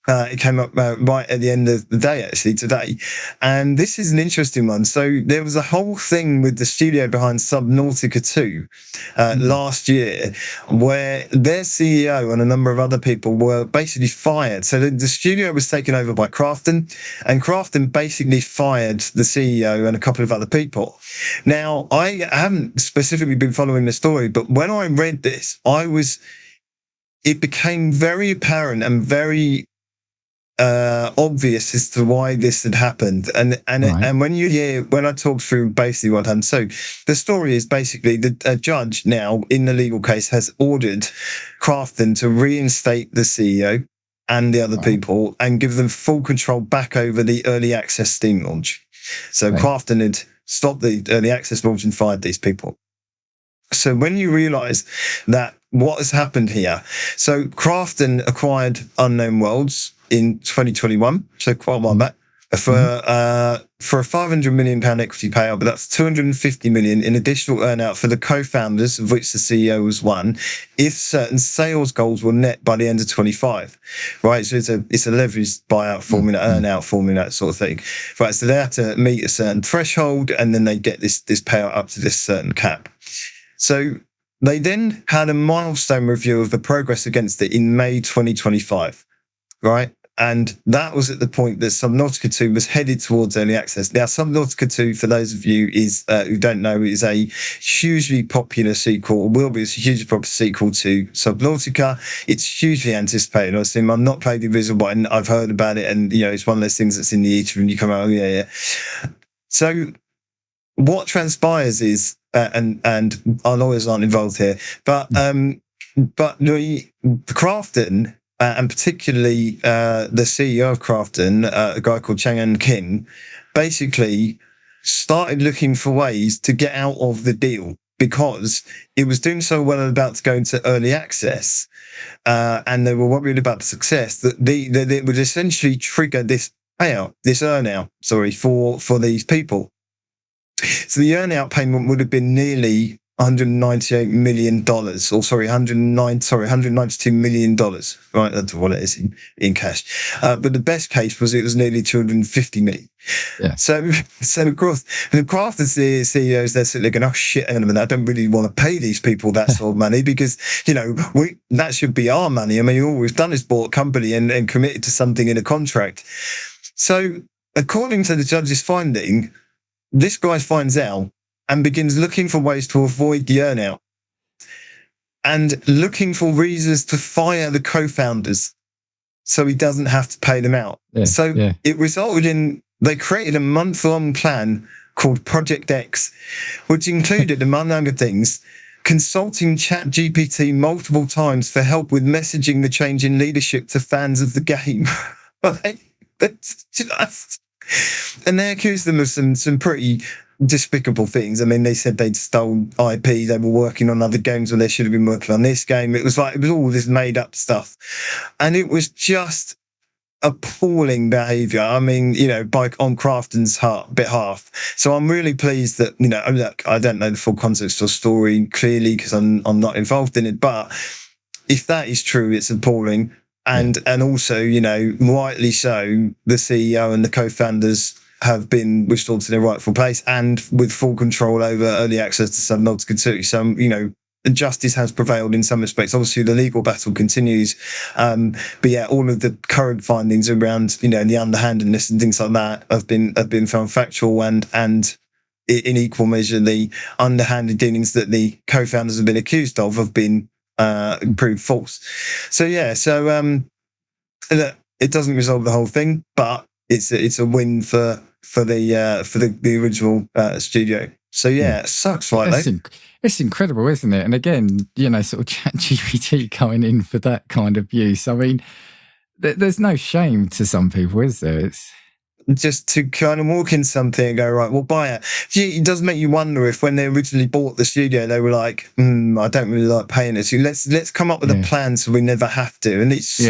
Speaker 1: Right at the end of the day, actually, today. And this is an interesting one. So there was a whole thing with the studio behind Subnautica 2 last year where their CEO and a number of other people were basically fired. So the studio was taken over by Crafton, and Crafton basically fired the CEO and a couple of other people. Now, I haven't specifically been following the story, but when I read this, it became very apparent and very obvious as to why this had happened, and when I talk through basically what happened. So the story is basically that a judge now in the legal case has ordered Crafton to reinstate the CEO and the other people and give them full control back over the early access Steam launch. So Crafton had stopped the early access launch and fired these people. So when you realise that what has happened here, so Crafton acquired Unknown Worlds in 2021, so quite a while back, for a £500 million equity payout, but that's $250 million in additional earnout for the co-founders, of which the CEO was one, if certain sales goals were met by the end of 25. Right, so it's a leveraged buyout formula, earnout formula, that sort of thing. Right, so they have to meet a certain threshold, and then they get this payout up to this certain cap. So they then had a milestone review of the progress against it in May 2025, right? And that was at the point that Subnautica 2 was headed towards early access. Now, Subnautica 2, for those of you who don't know, is a hugely popular sequel, or will be a hugely popular sequel to Subnautica. It's hugely anticipated. I've not played the original, but I've heard about it, and it's one of those things that's in the ether, and you come out, So what transpires is, and our lawyers aren't involved here, but the Crafton, and particularly the CEO of Crafton, a guy called Chang-An Kim, basically started looking for ways to get out of the deal because it was doing so well and about to go into early access, and they were worried about the success that it would essentially trigger this earnout, for these people. So the earnout payment would have been nearly $192 million. Right, that's what it is in cash. But the best case was it was nearly $250 million.
Speaker 2: Yeah.
Speaker 1: So of course, the Crafton CEOs, they're sitting there going, oh shit, I don't really want to pay these people that sort of money because, that should be our money. I mean, all we've done is bought a company and committed to something in a contract. So according to the judge's finding, this guy finds out and begins looking for ways to avoid the earnout and looking for reasons to fire the co-founders so he doesn't have to pay them out. It resulted in, they created a month-long plan called Project X, which included, among other things, consulting ChatGPT multiple times for help with messaging the change in leadership to fans of the game. And they accused them of some pretty despicable things. I mean, they said they'd stole IP, they were working on other games when they should have been working on this game. It was all this made up stuff. And it was just appalling behaviour. I mean, on Crafton's behalf. So I'm really pleased that, look, I don't know the full context of the story clearly because I'm not involved in it, but if that is true, it's appalling. And also, rightly so, the CEO and the co-founders have been restored to their rightful place and with full control over early access to Subnautica 2. So, justice has prevailed in some respects. Obviously, the legal battle continues. But yeah, all of the current findings around, the underhandedness and things like that have been found factual, and in equal measure, the underhanded dealings that the co-founders have been accused of have been proved false. So yeah, it doesn't resolve the whole thing, but it's a win for the original studio. So yeah, it sucks, right?
Speaker 2: It's incredible, isn't it? And again, sort of ChatGPT going in for that kind of use. I mean, there's no shame to some people, is there?
Speaker 1: just to kind of walk in something and go, right, we'll buy it. It does make you wonder if when they originally bought the studio, they were like, I don't really like paying it. So let's come up with a plan so we never have to. And it's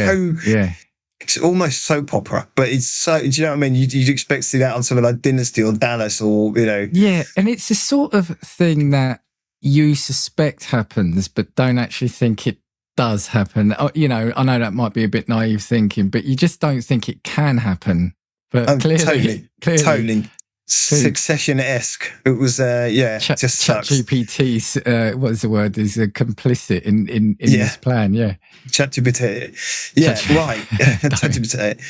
Speaker 1: it's almost soap opera, but it's so, do you know what I mean? You'd expect to see that on something like Dynasty or Dallas or, you know.
Speaker 2: Yeah, and it's the sort of thing that you suspect happens, but don't actually think it does happen. You know, I know that might be a bit naive thinking, but you just don't think it can happen. But clearly.
Speaker 1: Totally. Succession-esque. It was, just sucks.
Speaker 2: ChatGPT, what is the word? Is complicit in this plan,
Speaker 1: ChatGPT. Yeah, right. ChatGPT.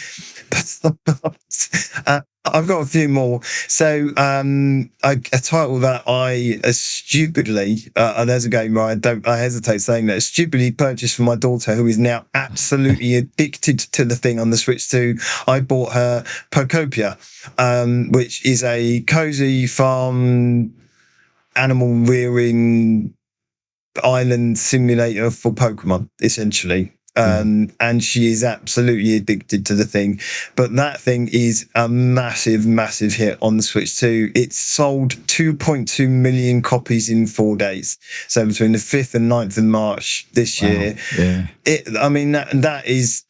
Speaker 1: I've got a few more. So, a title that I stupidly, there's a game where I hesitate saying that, stupidly purchased for my daughter, who is now absolutely addicted to the thing on the Switch 2. I bought her Pocopia, which is a cozy farm animal rearing island simulator for Pokemon, essentially. And she is absolutely addicted to the thing. But that thing is a massive, massive hit on the Switch 2. It sold 2.2 million copies in 4 days. So between the 5th and 9th of March this year.
Speaker 2: Yeah.
Speaker 1: That is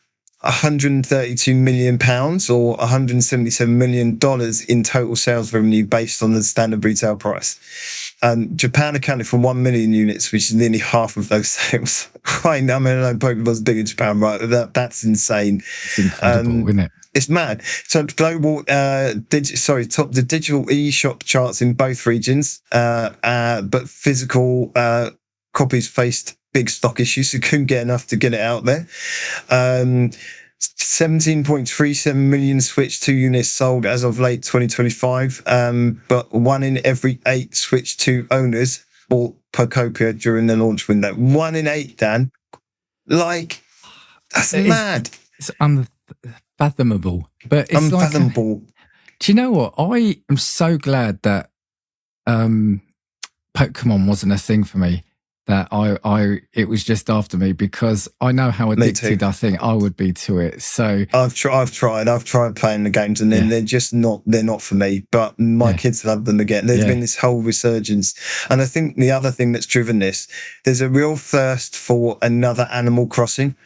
Speaker 1: £132 million or $177 million in total sales revenue based on the standard retail price. Japan accounted for 1 million units, which is nearly half of those sales. I know Pokemon's big in Japan, right? That's insane.
Speaker 2: It's incredible, isn't it?
Speaker 1: It's mad. So global, top the digital eShop charts in both regions, but physical copies faced big stock issues, so couldn't get enough to get it out there. 17.37 million Switch 2 units sold as of late 2025, but 1 in every 8 Switch 2 owners bought Pocopia during the launch window. 1 in 8, Dan. Like, that's mad.
Speaker 2: It's unfathomable. But it's
Speaker 1: unfathomable.
Speaker 2: Do you know what? I am so glad that Pokemon wasn't a thing for me. That it was just after me, because I know how addicted I think I would be to it. So
Speaker 1: I've tried playing the games, and then they're not for me. But my kids love them again. There's been this whole resurgence, and I think the other thing that's driven this, there's a real thirst for another Animal Crossing.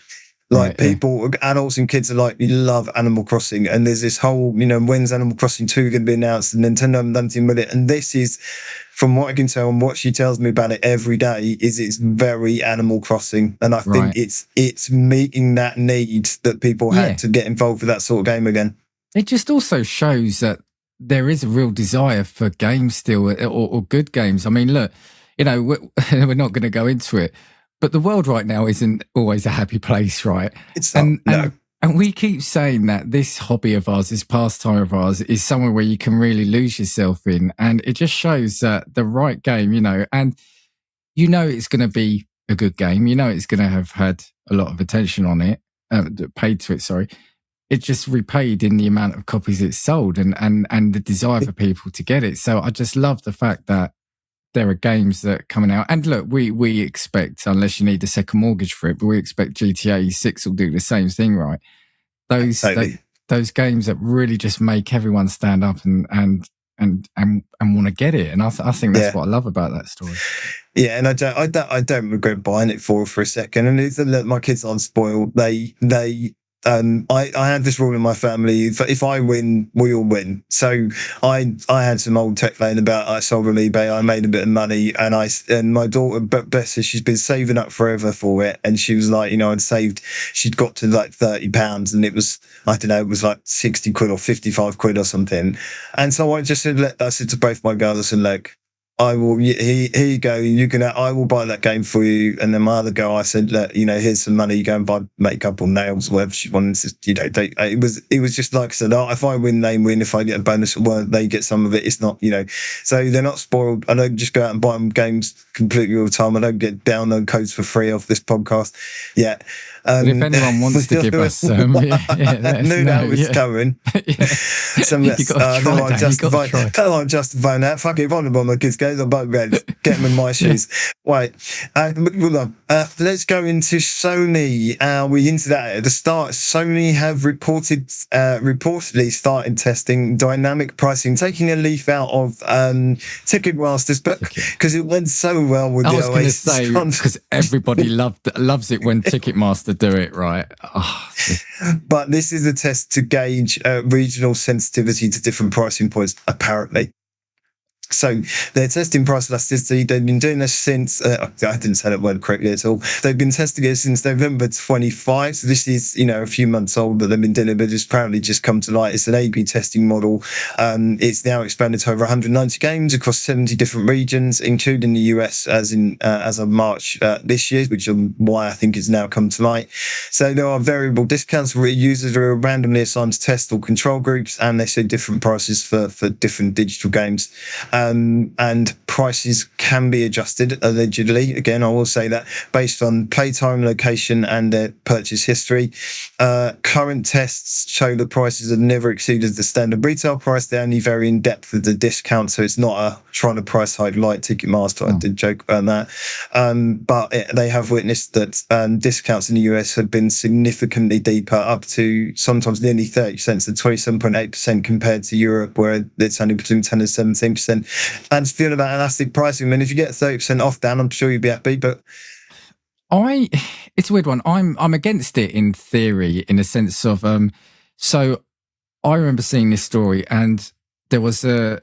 Speaker 1: Like people, adults and kids alike, love Animal Crossing, and there's this whole, when's Animal Crossing 2 going to be announced? And Nintendo haven't done anything with it, and this is, from what I can tell and what she tells me about it every day, is it's very Animal Crossing, and I think it's meeting that need that people had to get involved with that sort of game again.
Speaker 2: It just also shows that there is a real desire for games still, or good games. I mean, look, we're not going to go into it, but the world right now isn't always a happy place, right?
Speaker 1: It's not,
Speaker 2: and we keep saying that this hobby of ours, this pastime of ours, is somewhere where you can really lose yourself in. And it just shows that the right game, and it's going to be a good game. It's going to have had a lot of attention on it, paid to it, sorry. It just repaid in the amount of copies it sold and the desire for people to get it. So I just love the fact that there are games that are coming out. And look, we expect, unless you need a second mortgage for it, but we expect GTA 6 will do the same thing, right? Those games that really just make everyone stand up and want to get it. And I think that's what I love about that story.
Speaker 1: Yeah, and I don't regret buying it for a second. And it's, look, my kids aren't spoiled. I had this rule in my family: if I win, we all win. So I had some old tech laying about. I sold on eBay. I made a bit of money, and my daughter, bless her, she's been saving up forever for it. And she was like, I'd saved. She'd got to like £30, and it was, I don't know, it was like 60 quid or 55 quid or something. And so I just said, I said to both my girls, I said, look, I will. Here you go. I will buy that game for you. And then my other girl, I said, look, here's some money. You go and buy makeup or nails, whatever she wants. It was just like I said. If I win, they win. If I get a bonus, well, they get some of it. It's not, So they're not spoiled. I don't just go out and buy them games completely all the time. I don't get download codes for free off this podcast. Yeah.
Speaker 2: But if anyone wants to give us some,
Speaker 1: knew that was coming.
Speaker 2: You got to try that.
Speaker 1: I'm justifying that. Fuck it, if I want to buy my kids' games, Okay, the bug guys, get them in my shoes. Right, hold on. Let's go into Sony. We into that at the start. Sony have reportedly started testing dynamic pricing, taking a leaf out of Ticketmaster's book because it went so well with
Speaker 2: I
Speaker 1: the
Speaker 2: was going to
Speaker 1: Oasis
Speaker 2: say,
Speaker 1: contract.
Speaker 2: because everybody loves it when Ticketmaster do it, right? Oh,
Speaker 1: But this is a test to gauge regional sensitivity to different pricing points, apparently. So they're testing price elasticity. They've been doing this since, I didn't say that word correctly at all. They've been testing it since November 25. So this is, a few months old that they've been doing it, but it's apparently just come to light. It's an A/B testing model. It's now expanded to over 190 games across 70 different regions, including the US as of March this year, which is why I think it's now come to light. So there are variable discounts where users are randomly assigned to test or control groups, and they see different prices for different digital games. And prices can be adjusted, allegedly. Again, I will say that based on playtime, location, and their purchase history. Current tests show that prices have never exceeded the standard retail price. They only vary in depth with the discount, so it's not a trying to price hike like Ticketmaster. I did joke about that. But they have witnessed that discounts in the US have been significantly deeper, up to sometimes nearly 30%, so 27.8% compared to Europe, where it's only between 10 and 17%. And feeling about elastic pricing, I mean, if you get 30% off, Dan, I'm sure you'd be happy. But
Speaker 2: it's a weird one. I'm against it in theory, in a sense of so I remember seeing this story, and there was a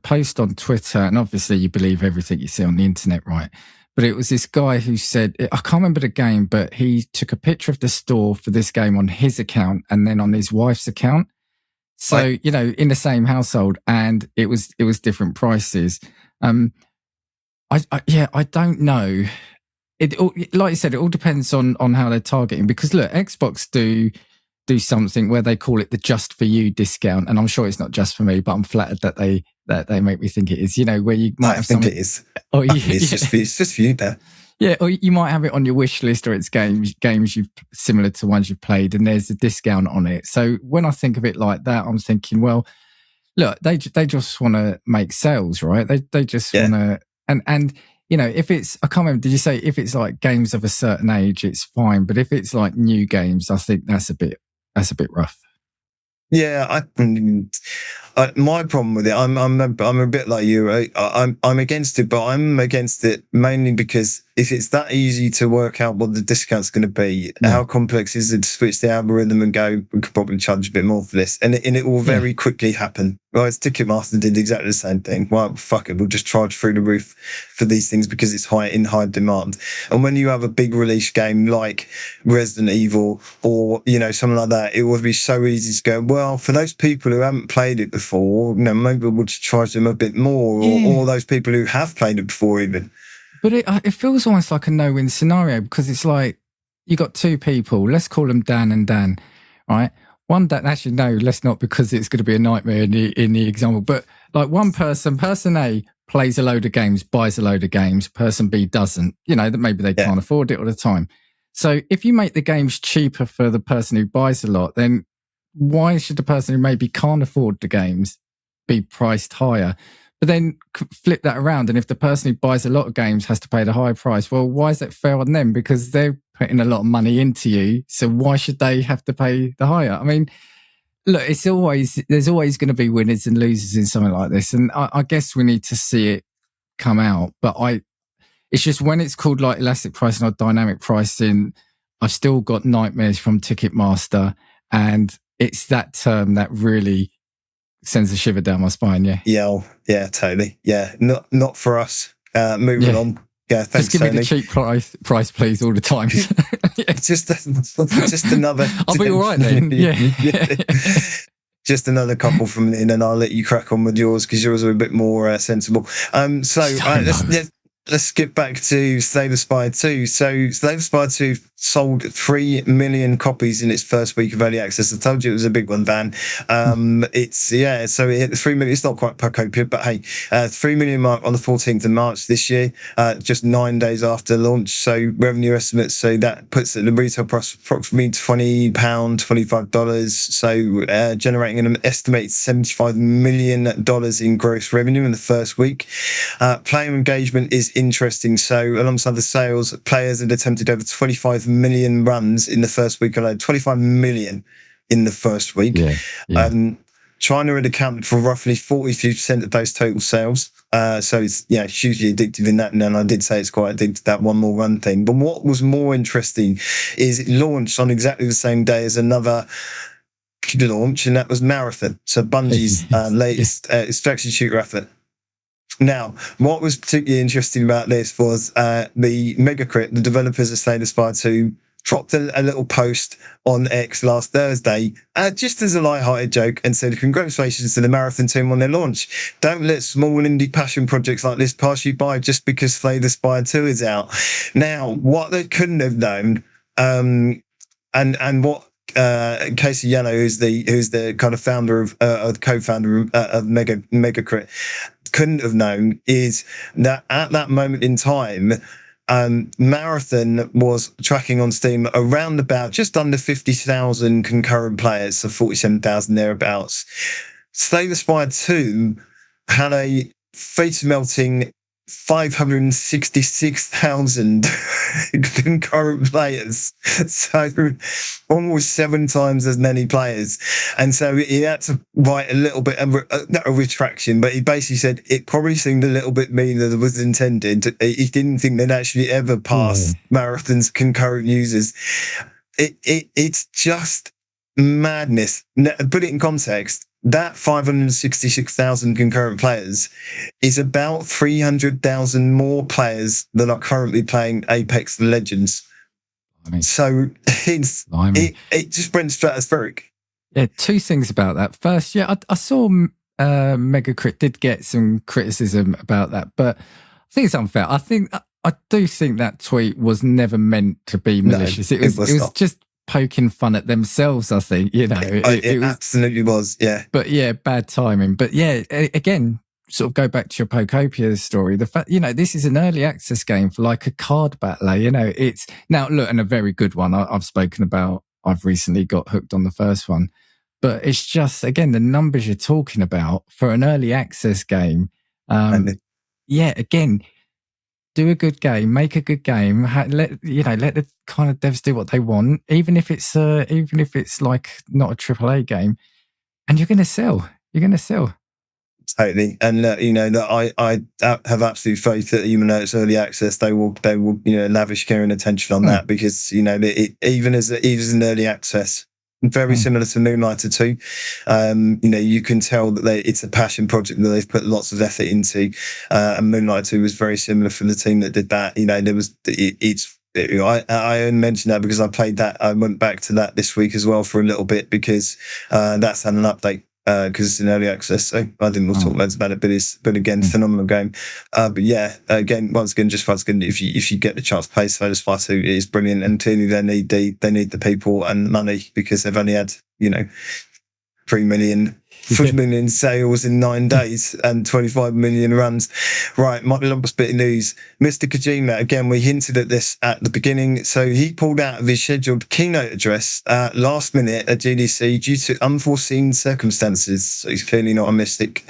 Speaker 2: post on Twitter, and obviously you believe everything you see on the internet, right? But it was this guy who said, I can't remember the game, but he took a picture of the store for this game on his account and then on his wife's account. So,
Speaker 1: right.
Speaker 2: In the same household, and it was different prices. I don't know. Like you said, it all depends on how they're targeting, because look, Xbox do something where they call it the just for you discount. And I'm sure it's not just for me, but I'm flattered that they make me think it is, where you might have something.
Speaker 1: It is.
Speaker 2: Oh, yeah,
Speaker 1: it's just for you there.
Speaker 2: Yeah, or you might have it on your wish list, or it's games you've similar to ones you've played, and there's a discount on it. So when I think of it like that, I'm thinking, well, look, they just want to make sales, right? They just want to, and if it's, I can't remember, did you say if it's like games of a certain age, it's fine, but if it's like new games, I think that's a bit rough.
Speaker 1: Yeah, my problem with it, I'm a bit like you. Right? I'm against it, but I'm against it mainly because if it's that easy to work out what the discount's going to be, how complex is it to switch the algorithm and go, we could probably charge a bit more for this, and it will very quickly happen. Right, Ticketmaster did exactly the same thing. Well, fuck it, we'll just charge through the roof for these things because it's in high demand. And when you have a big release game like Resident Evil or something like that, it would be so easy to go, well, for those people who haven't played it before, maybe we'll just charge them a bit more, or those people who have played it before even.
Speaker 2: But it feels almost like a no-win scenario, because it's like you got two people, let's call them Dan and Dan, right? One that actually, no, let's not, because it's going to be a nightmare in the example. But like one person A plays a load of games, buys a load of games. Person B doesn't. That maybe they can't afford it all the time. So if you make the games cheaper for the person who buys a lot, then why should the person who maybe can't afford the games be priced higher? But then flip that around, and if the person who buys a lot of games has to pay the higher price, well, why is that fair on them? Because they're putting a lot of money into you, so why should they have to pay the higher? I mean, look, there's always going to be winners and losers in something like this, and I guess we need to see it come out. But it's just when it's called like elastic pricing or dynamic pricing, I've still got nightmares from Ticketmaster, and it's that term that really sends a shiver down my spine.
Speaker 1: Yeah, totally. Yeah, not for us. Moving on. Yeah, thanks.
Speaker 2: Just give me the cheap price, please, all the time.
Speaker 1: just another.
Speaker 2: I'll be all right then. Yeah.
Speaker 1: Just another couple from in, and I'll let you crack on with yours because yours are a bit more sensible. Let's let's skip back to Slay the Spire 2. So Slay the Spire 2 sold 3 million copies in its first week of early access. I told you it was a big one, Van. So it hit the 3 million. It's not quite Pocopia, but hey, 3 million mark on the 14th of March this year, just 9 days after launch. So revenue estimates, so that puts the retail price approximately £20, $25. So generating an estimated $75 million in gross revenue in the first week. Player engagement is interesting. So alongside the sales, players had attempted over 25 million runs in the first week alone. 25 million in the first week. China had accounted for roughly 42% of those total sales. So it's hugely addictive in that. And then I did say it's quite addictive, that one more run thing. But what was more interesting is it launched on exactly the same day as another launch, and that was Marathon. So Bungie's latest extraction shooter effort. Now, what was particularly interesting about this was the Megacrit, the developers of Slay the Spire 2, dropped a little post on X last Thursday, just as a light-hearted joke, and said, congratulations to the Marathon team on their launch. Don't let small indie passion projects like this pass you by just because Slay the Spire 2 is out. Now, what they couldn't have known, and what Casey Yellow, who's the kind of founder of co-founder of Megacrit, couldn't have known, is that at that moment in time, Marathon was tracking on Steam around about just under 50,000 concurrent players, so 47,000 thereabouts. Slay the Spire 2 had a face-melting 566,000 concurrent players, so almost 7 times as many players. And so he had to write a little bit of not a retraction, but he basically said it probably seemed a little bit mean than it was intended. He didn't think they'd actually ever pass Marathon's concurrent users. It's just madness. Put it in context. That 566,000 concurrent players is about 300,000 more players than are currently playing Apex Legends. So it just went stratospheric.
Speaker 2: Yeah, 2 things about that. First, I saw Megacrit did get some criticism about that, but I think it's unfair. I do think that tweet was never meant to be malicious.
Speaker 1: No,
Speaker 2: it was just poking fun at themselves, I think, it was,
Speaker 1: absolutely was, yeah.
Speaker 2: But bad timing. But again, sort of go back to your Pocopia story. The fact, this is an early access game for like a card battler, it's now, look, and a very good one. I've spoken about, I've recently got hooked on the first one, but it's just, again, the numbers you're talking about for an early access game. Again, do a good game, make a good game. Let the kind of devs do what they want, even if it's like not a AAA game, and you're going to sell.
Speaker 1: Totally, and that I have absolute faith that even though it's early access, they will lavish care and attention on that, because even as an early access. Very similar to Moonlighter 2. You can tell that it's a passion project that they've put lots of effort into. And Moonlighter 2 was very similar for the team that did that. I only mentioned that because I played that. I went back to that this week as well for a little bit because that's had an update. Because it's in early access, so I didn't want to talk loads about it, but again, phenomenal game. Once again, if you get the chance to play Slay the Spire 2, it is brilliant, and clearly they need the people and money, because they've only had 3 million sales in 9 days and 25 million runs. Right, my longest bit of news. Mr. Kojima, again, we hinted at this at the beginning. So he pulled out of his scheduled keynote address last minute at GDC due to unforeseen circumstances. So he's clearly not a mystic.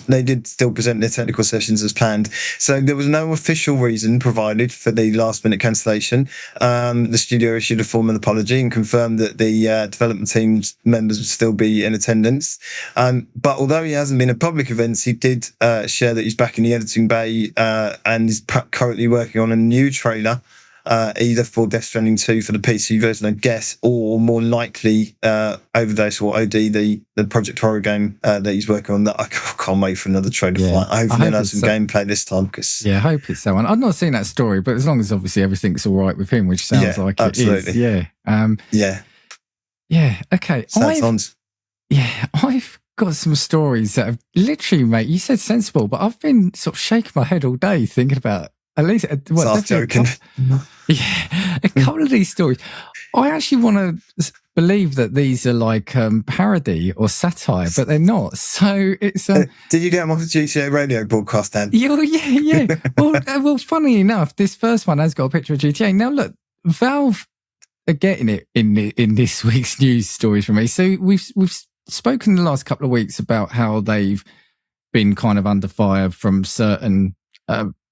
Speaker 1: They did still present their technical sessions as planned. So there was no official reason provided for the last minute cancellation. The studio issued a formal apology and confirmed that the development team's members would still be in attendance. But although he hasn't been at public events, he did share that he's back in the editing bay and is currently working on a new trailer, either for Death Stranding 2 for the PC version, I guess, or more likely Overdose or OD, the Project Horror game that he's working on. That I can't wait for another trailer for that. I hope he'll have some gameplay this time.
Speaker 2: I hope it's that one. I've not seen that story, but as long as obviously everything's all right with him, which sounds like
Speaker 1: absolutely.
Speaker 2: It is. Yeah. Okay.
Speaker 1: Sad times.
Speaker 2: I've got some stories that have literally, mate, you said sensible, but I've been sort of shaking my head all day thinking about at least,
Speaker 1: Start joking.
Speaker 2: A couple of these stories. I actually want to believe that these are like parody or satire, but they're not. So it's.
Speaker 1: Did you get them off the GCA radio broadcast, Dan?
Speaker 2: Yeah. Well, funny enough, this first one has got a picture of GTA. Now, look, Valve are getting it in this week's news stories from me. So we've spoken the last couple of weeks about how they've been kind of under fire from certain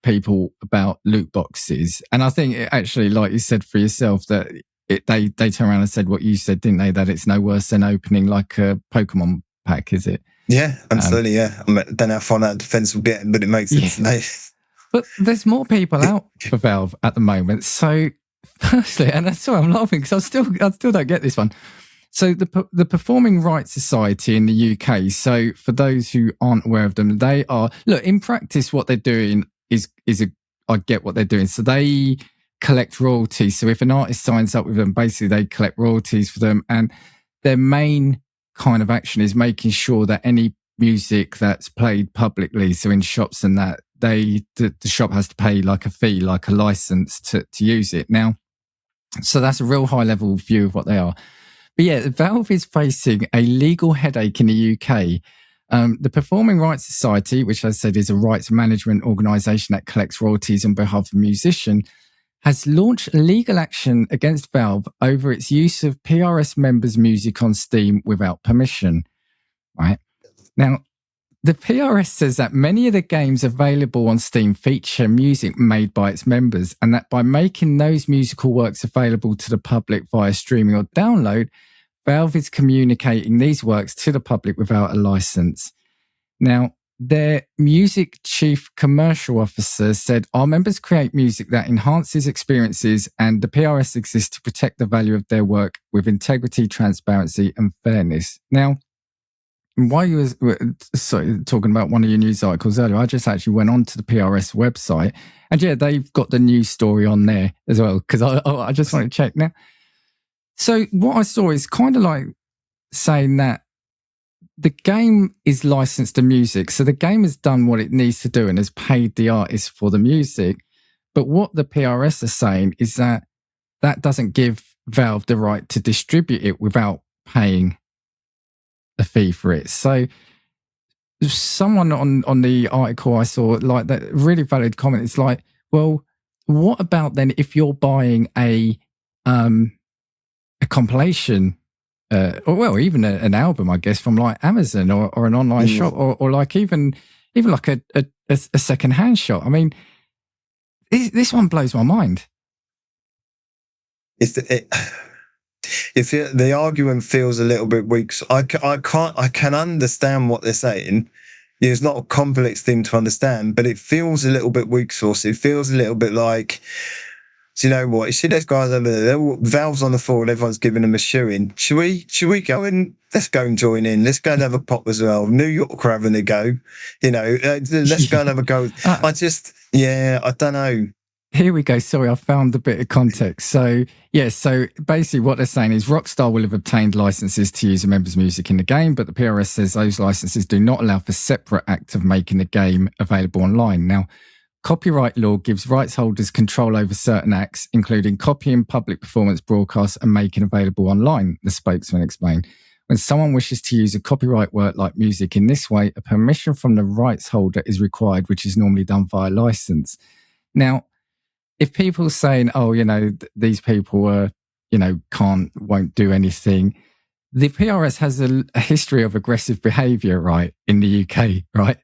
Speaker 2: people about loot boxes, and I think it actually, like you said for yourself, that they turned around and said what you said, didn't they? That it's no worse than opening like a Pokemon pack, is it?
Speaker 1: Yeah, absolutely. Yeah, I don't know how far that defense will get, but it makes sense.
Speaker 2: But there's more people out for Valve at the moment. So, firstly, and sorry, I'm laughing because I still don't get this one. So the Performing Rights Society in the UK. So for those who aren't aware of them, they are, look, in practice, what they're doing I get what they're doing. So they collect royalties. So if an artist signs up with them, basically they collect royalties for them. And their main kind of action is making sure that any music that's played publicly, so in shops and that, the shop has to pay like a fee, like a license to use it. Now, so that's a real high level view of what they are. But yeah, Valve is facing a legal headache in the UK. The Performing Rights Society, which as I said is a rights management organisation that collects royalties on behalf of musicians, has launched legal action against Valve over its use of PRS members' music on Steam without permission. Right? Now, the PRS says that many of the games available on Steam feature music made by its members, and that by making those musical works available to the public via streaming or download, Valve is communicating these works to the public without a license. Now, their music chief commercial officer said, our members create music that enhances experiences, and the PRS exists to protect the value of their work with integrity, transparency, and fairness. Now, while you were talking about one of your news articles earlier, I just actually went onto the PRS website, and yeah, they've got the news story on there as well, because I just want to check now. So what I saw is kind of like saying that the game is licensed to music. So the game has done what it needs to do and has paid the artist for the music. But what the PRS are saying is that doesn't give Valve the right to distribute it without paying a fee for it. So someone on the article I saw, like that really valid comment, it's like, well, what about then if you're buying a compilation, or even an album, I guess, from like Amazon or an online shop, or like even like a second-hand shop. I mean, this one blows my mind.
Speaker 1: If the argument feels a little bit weak, so I can understand what they're saying. It's not a complex thing to understand, but it feels a little bit weak sauce. It feels a little bit like, do you know what? You see those guys over there, Valve's on the floor and everyone's giving them a shoe-in. Should we go and let's go and join in? Let's go and have a pop as well. New York are having a go. You know, let's go and have a go. I don't know.
Speaker 2: Here we go. Sorry, I found a bit of context. So basically what they're saying is Rockstar will have obtained licenses to use a member's music in the game, but the PRS says those licenses do not allow for separate act of making the game available online. Now, copyright law gives rights holders control over certain acts, including copying public performance broadcasts and making available online, the spokesman explained. When someone wishes to use a copyright work like music in this way, a permission from the rights holder is required, which is normally done via license. Now, if people are saying, oh, you know, these people are, you know, won't do anything, the PRS has a history of aggressive behaviour, right, in the UK, right?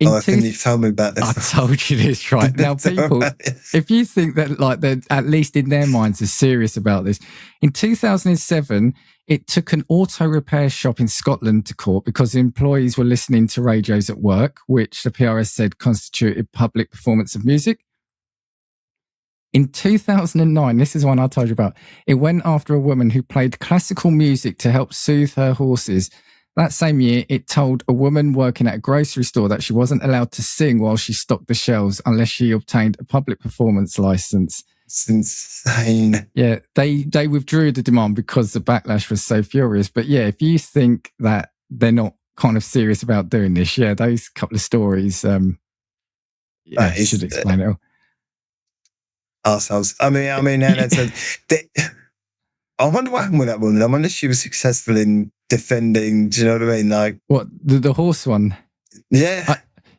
Speaker 1: I think you told me about this.
Speaker 2: I told you this, right? Now, people, if you think that, like, they're at least in their minds are serious about this, in 2007, it took an auto repair shop in Scotland to court because employees were listening to radios at work, which the PRS said constituted public performance of music. In 2009, this is one I told you about, it went after a woman who played classical music to help soothe her horses. That same year, it told a woman working at a grocery store that she wasn't allowed to sing while she stocked the shelves unless she obtained a public performance license.
Speaker 1: It's insane.
Speaker 2: Yeah, they withdrew the demand because the backlash was so furious. But yeah, if you think that they're not kind of serious about doing this. Yeah, those couple of stories should explain it all.
Speaker 1: Ourselves. I mean, and it's I wonder what happened with that woman. I wonder if she was successful in defending. Do you know what I mean? Like
Speaker 2: what the horse one?
Speaker 1: Yeah.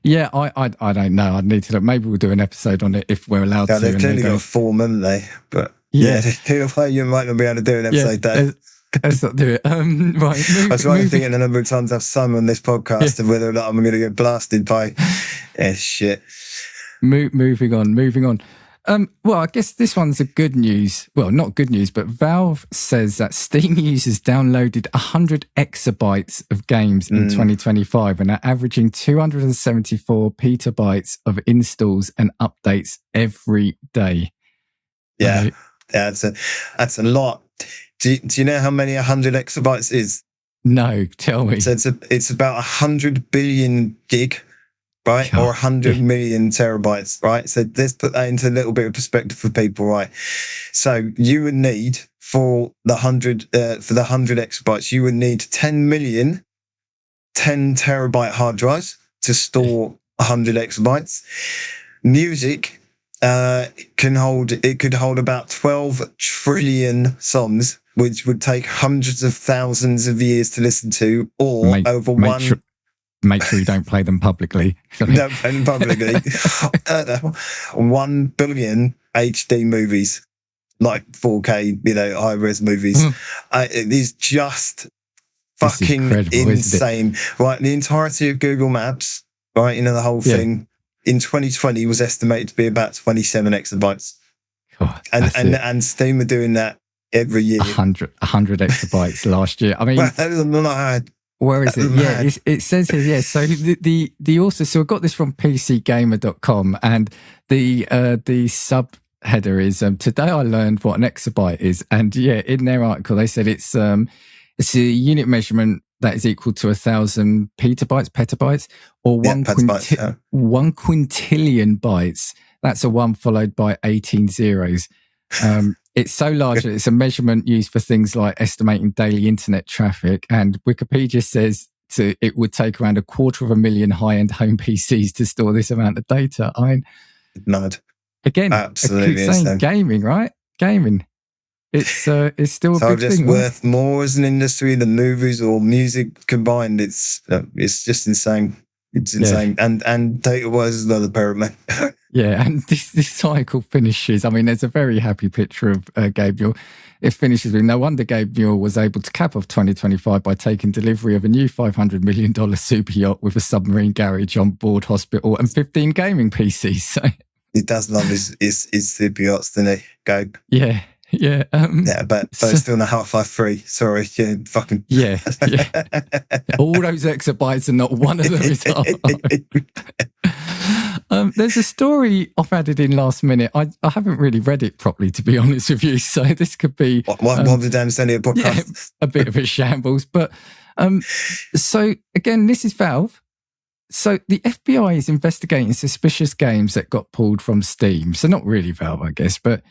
Speaker 2: I don't know. I'd need to look. Maybe we'll do an episode on it if we're allowed to.
Speaker 1: They've clearly got a form, haven't they? But you might not be able to do an episode there.
Speaker 2: Let's not do it. Right.
Speaker 1: That's why I'm thinking a number of times I've sung on this podcast of whether or not I'm going to get blasted by shit.
Speaker 2: Moving on. Well, I guess this one's a good news. Well, not good news, but Valve says that Steam users downloaded 100 exabytes of games in 2025 and are averaging 274 petabytes of installs and updates every day.
Speaker 1: Yeah, that's a lot. Do you know how many 100 exabytes is?
Speaker 2: No, tell me.
Speaker 1: So it's about 100 billion gig. Right, or 100 million terabytes, right? So let's put that into a little bit of perspective for people, right? So you would need for the 100 exabytes, you would need 10 million 10 terabyte hard drives to store 100 exabytes. Music could hold about 12 trillion songs, which would take hundreds of thousands of years to listen to, or
Speaker 2: Make sure you don't play them publicly.
Speaker 1: Don't play them publicly. 1 billion HD movies, like 4K, high-res movies. It is just fucking insane. Right, the entirety of Google Maps, right, the whole thing, in 2020 was estimated to be about 27 exabytes.
Speaker 2: God,
Speaker 1: and Steam are doing that every year.
Speaker 2: 100 exabytes last year. I mean... Where is it? Yeah, it says here. Yeah, so the author. So I got this from PCGamer.com, and the subheader is today I learned what an exabyte is, and in their article they said it's a unit measurement that is equal to 1,000 petabytes, or 1 quintillion bytes. That's a 1 followed by 18 zeros. It's so large that it's a measurement used for things like estimating daily internet traffic. And Wikipedia says it would take around 250,000 high-end home PCs to store this amount of data. I mean,
Speaker 1: mad.
Speaker 2: Again,
Speaker 1: absolutely
Speaker 2: I keep saying gaming, right? Gaming. It's still a big thing.
Speaker 1: It's worth more as an industry than movies or music combined. It's just insane. It's insane. And data-wise is another pyramid.
Speaker 2: Yeah, and this cycle finishes. I mean, there's a very happy picture of Gabe Newell. It finishes with, no wonder Gabe Newell was able to cap off 2025 by taking delivery of a new $500 million super yacht with a submarine garage on board hospital and 15 gaming PCs. So
Speaker 1: he does love his super yachts, doesn't he, Gabe?
Speaker 2: Yeah. Yeah,
Speaker 1: but it's still in a Half-Life 3. Sorry, fucking...
Speaker 2: Yeah. All those exabytes and not one of them is there's a story I've added in last minute. I haven't really read it properly, to be honest with you, so this could be...
Speaker 1: What did Dan send you a podcast?
Speaker 2: Yeah, a bit of a shambles, but... so, again, this is Valve. So the FBI is investigating suspicious games that got pulled from Steam. So not really Valve, I guess, but...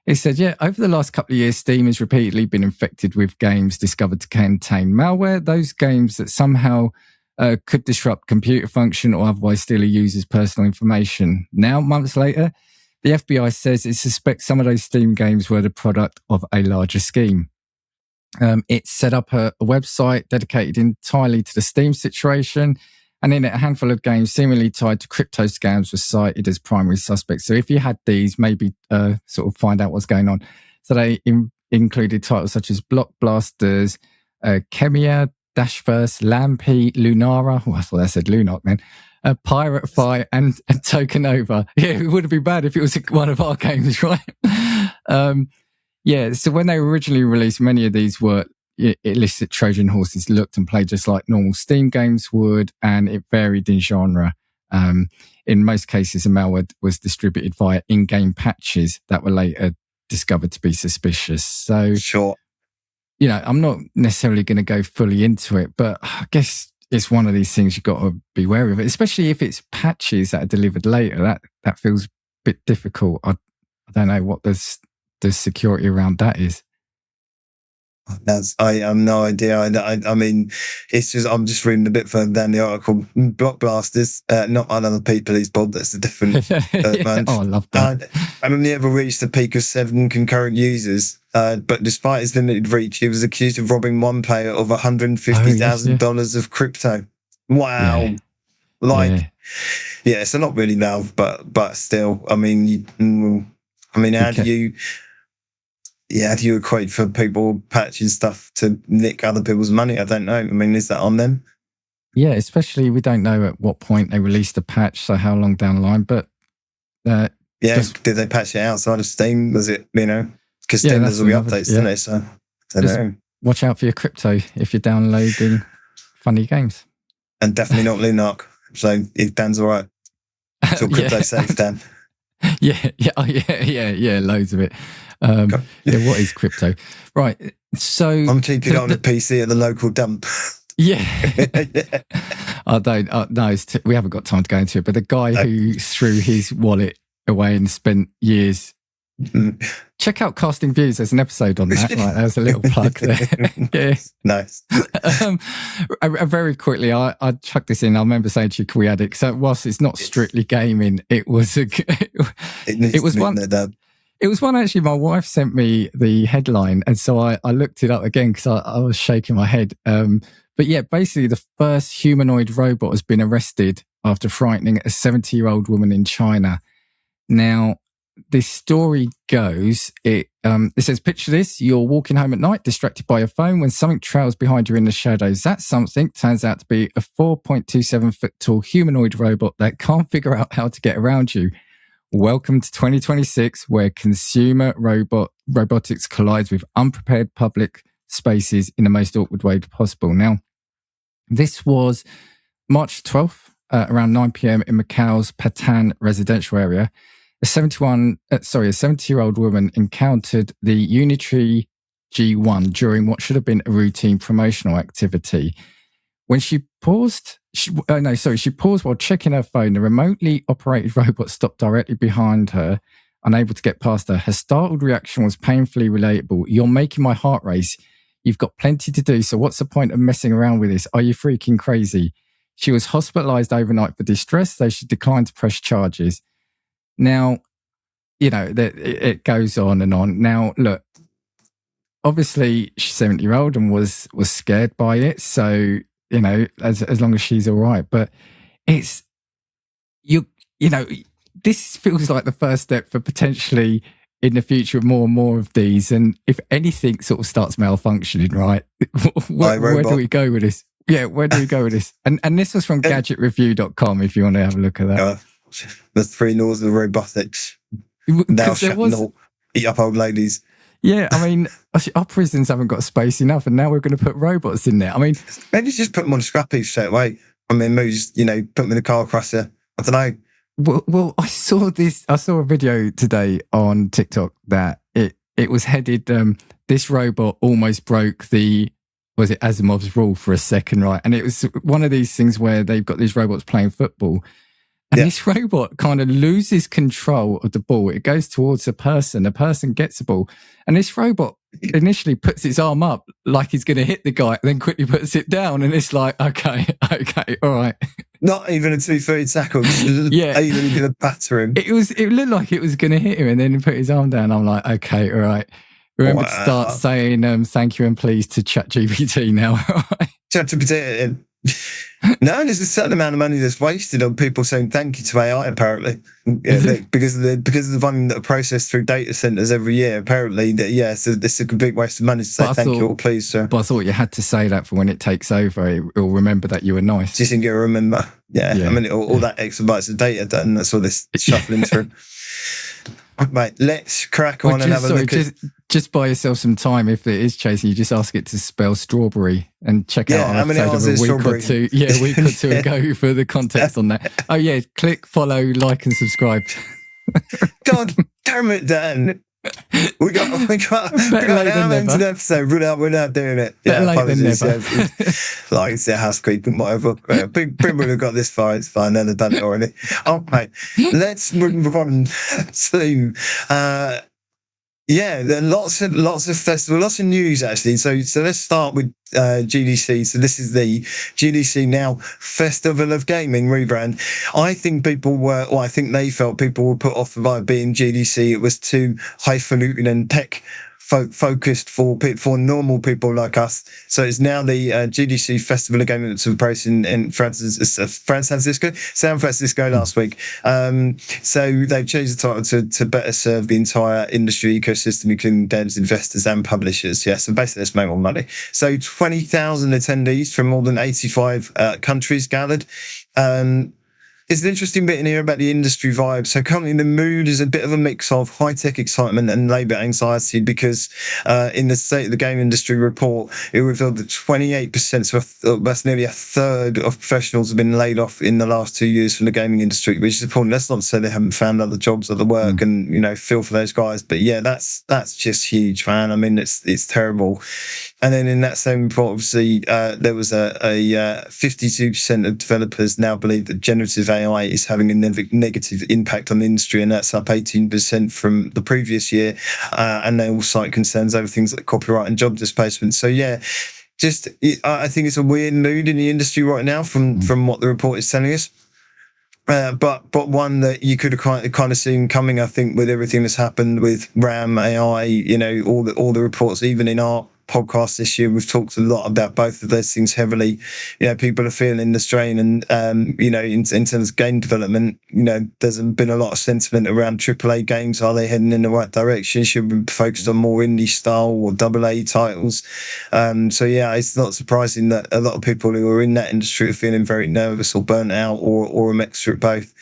Speaker 2: It said, over the last couple of years, Steam has repeatedly been infected with games discovered to contain malware. Those games that somehow could disrupt computer function or otherwise steal a user's personal information. Now, months later, the FBI says it suspects some of those Steam games were the product of a larger scheme. It set up a website dedicated entirely to the Steam situation. And in it, a handful of games seemingly tied to crypto scams were cited as primary suspects. So if you had these, maybe sort of find out what's going on. So they included titles such as Block Blasters, Kemia, Dashverse, Lampi, Lunara. Oh, I thought that said Lunoc then. Pirate Fi and Tokenova. Yeah, it wouldn't be bad if it was one of our games, right? So when they were originally released, many of these were illicit Trojan horses, looked and played just like normal Steam games would, and it varied in genre. In most cases, the malware was distributed via in-game patches that were later discovered to be suspicious. So,
Speaker 1: sure,
Speaker 2: I'm not necessarily going to go fully into it, but I guess it's one of these things you've got to be wary of it, especially if it's patches that are delivered later. That feels a bit difficult. I don't know what the security around that is.
Speaker 1: I have no idea. I mean, it's just, I'm just reading a bit further down the article. Block Blasters, not other people he's bod, that's a different man.
Speaker 2: Oh, I love that.
Speaker 1: I only ever reached a peak of 7 concurrent users, but despite his limited reach, he was accused of robbing one player of $150,000 of crypto. Wow.
Speaker 2: Yeah.
Speaker 1: Yeah, so not really now, but still, I mean, how do you equate for people patching stuff to nick other people's money? I don't know. I mean, is that on them?
Speaker 2: Yeah, especially we don't know at what point they released the patch, so how long down the line. But
Speaker 1: did they patch it outside of Steam? Was it, because Steam does all the updates, doesn't it? So I don't know.
Speaker 2: Watch out for your crypto if you're downloading funny games.
Speaker 1: And definitely not Linux. So if Dan's all right. It's all crypto safe, Dan.
Speaker 2: Yeah, loads of it. What is crypto? Right. So
Speaker 1: I'm keeping it on the PC at the local dump.
Speaker 2: Yeah. I don't. No, we haven't got time to go into it. But the guy who threw his wallet away and spent years. Check out Casting Views. There's an episode on that. Right, there's a little plug there. Yeah.
Speaker 1: Nice.
Speaker 2: Very quickly, I chucked this in. I remember saying to you, can we add it? So whilst it's not strictly gaming, it was one actually. My wife sent me the headline, and so I looked it up again because I was shaking my head. But yeah, basically, the first humanoid robot has been arrested after frightening a 70-year-old woman in China. Now, this story goes, it says, picture this, you're walking home at night, distracted by your phone, when something trails behind you in the shadows. That something turns out to be a 4.27 foot tall humanoid robot that can't figure out how to get around you. Welcome to 2026, where consumer robotics collides with unprepared public spaces in the most awkward way possible. Now, this was March 12th, around 9 p.m. in Macau's Patan residential area. A 70-year-old woman encountered the Unitary G1 during what should have been a routine promotional activity. When she paused, she paused while checking her phone. The remotely operated robot stopped directly behind her, unable to get past her. Her startled reaction was painfully relatable. You're making my heart race. You've got plenty to do, so what's the point of messing around with this? Are you freaking crazy? She was hospitalized overnight for distress, though she declined to press charges. Now, it goes on and on. Now, look, obviously she's 70-year-old and was scared by it. So, as long as she's all right. But it's, this feels like the first step for potentially in the future more and more of these. And if anything sort of starts malfunctioning, right, where do we go with this? Yeah, where do we go with this? And this was from gadgetreview.com if you want to have a look at that.
Speaker 1: The 3 laws of robotics. Thou shalt not eat up old ladies.
Speaker 2: Yeah, I mean, our prisons haven't got space enough, and now we're going to put robots in there. I mean,
Speaker 1: maybe just put them on a scrap heap straight away. I mean, maybe just, put them in the car crusher. I don't know.
Speaker 2: Well, I saw a video today on TikTok that it was headed, this robot almost broke was it Asimov's rule for a second, right? And it was one of these things where they've got these robots playing football. And this robot kind of loses control of the ball. It goes towards a person gets the ball. And this robot initially puts its arm up like he's going to hit the guy, and then quickly puts it down. And it's like, okay, all right.
Speaker 1: Not even a 2-3 tackle.
Speaker 2: Yeah.
Speaker 1: Even going to batter him.
Speaker 2: It looked like it was going to hit him, and then he put his arm down. I'm like, okay, all right. Remember to start saying thank you and please to ChatGPT now.
Speaker 1: ChatGPT. No, there's a certain amount of money that's wasted on people saying thank you to AI, apparently. Because of the volume that are processed through data centers every year. Apparently, it's a big waste of money to say thank you or please, sir.
Speaker 2: But I thought you had to say that for when it takes over, it'll remember that you were nice.
Speaker 1: Just think it'll remember. Yeah. I mean, all that exabytes of data, and that's all this shuffling through. Mate, let's crack on and have a look at...
Speaker 2: Just buy yourself some time. If it is chasing you, just ask it to spell strawberry and check out our episode of a week or two. Yeah, a week or two ago for the context on that. Oh yeah, click, follow, like and subscribe.
Speaker 1: God damn it, Dan. We got an hour into the episode. We're not doing it.
Speaker 2: Better late than never.
Speaker 1: Like it's their housekeeping, whatever. People would have got this far. It's fine. They've done it already. Okay, let's move on to Yeah, there are lots of festival, lots of news actually. So let's start with GDC. So this is the GDC now Festival of Gaming rebrand. I think I think they felt people were put off by being GDC. It was too highfalutin and tech focused for normal people like us. So it's now the GDC Festival of Gaming that's in place in San Francisco last week. So they've changed the title to better serve the entire industry ecosystem, including devs, investors, and publishers. Yeah, so basically let's make more money. So 20,000 attendees from more than 85 countries gathered. It's an interesting bit in here about the industry vibe. So currently the mood is a bit of a mix of high-tech excitement and labour anxiety because in the State of the Game Industry report, it revealed that 28%, so that's nearly a third of professionals have been laid off in the last 2 years from the gaming industry, which is important. That's not to say they haven't found other jobs, other work, and, you know, feel for those guys. But yeah, that's just huge, man. I mean, it's terrible. And then in that same report, obviously, there was a 52% of developers now believe that generative AI is having a negative impact on the industry, and that's up 18% from the previous year. And they all cite concerns over things like copyright and job displacement. So yeah, I think it's a weird mood in the industry right now from what the report is telling us. But one that you could have kind of seen coming, I think, with everything that's happened with RAM, AI, you know, all the reports, even in our podcast this year, we've talked a lot about both of those things heavily. You know, people are feeling the strain, and you know, in terms of game development, you know, there's been a lot of sentiment around AAA games. Are they heading in the right direction? Should we be focused on more indie style or AA titles? So yeah, it's not surprising that a lot of people who are in that industry are feeling very nervous or burnt out, or a mixture of both.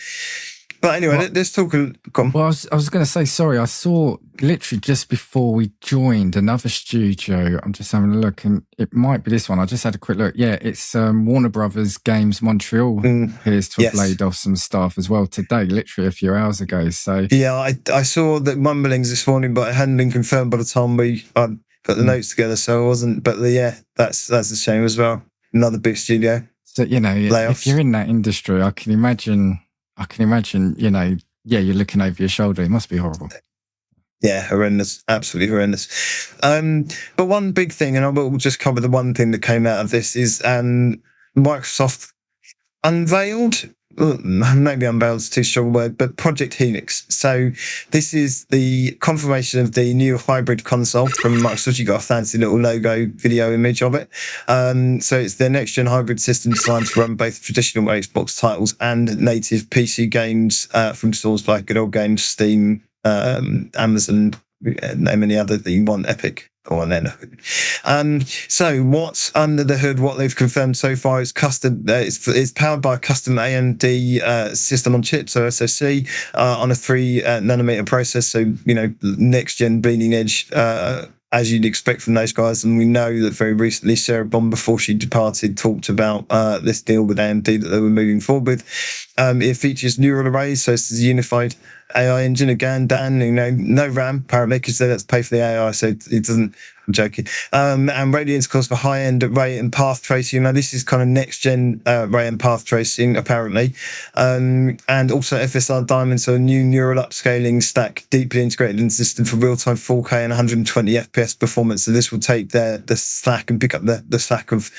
Speaker 1: But anyway, let's talk. Well,
Speaker 2: I was going to say, sorry, I saw literally just before we joined another studio. I'm just having a look, and it might be this one. I just had a quick look. Yeah, it's Warner Brothers Games Montreal appears to have laid off some staff as well today, literally a few hours ago. So yeah,
Speaker 1: I saw the mumblings this morning, but it hadn't been confirmed by the time we put the notes together, so it wasn't. But yeah, that's a shame as well. Another big studio.
Speaker 2: So you know, layoffs. If you're in that industry, I can imagine, you know, yeah, you're looking over your shoulder. It must be horrible.
Speaker 1: Yeah, horrendous. Absolutely horrendous. But one big thing, and I will just cover the one thing that came out of this, is Microsoft unveiled, maybe unveiled is too strong a word, but Project Helix. So this is the confirmation of the new hybrid console from Microsoft. You got a fancy little logo video image of it. So it's their next gen hybrid system designed to run both traditional Xbox titles and native PC games from stores like Good Old Games, Steam, Amazon, name any other that you want, Epic. So what's under the hood? What they've confirmed so far is custom. It's powered by a custom AMD system on chip, so SoC, on a 3 nanometer process. So you know, next gen, bleeding edge, as you'd expect from those guys. And we know that very recently Sarah Bond, before she departed, talked about this deal with AMD that they were moving forward with. It features neural arrays, so it's a unified AI engine again, Dan, you know, no RAM apparently, because they have to pay for the AI, so it doesn't. I'm joking. And Radiance calls for high-end array and path tracing. Now this is kind of next-gen array and path tracing apparently, and also FSR Diamond, so a new neural upscaling stack, deeply integrated in the system for real-time 4K and 120 FPS performance. So this will take the slack and pick up the slack of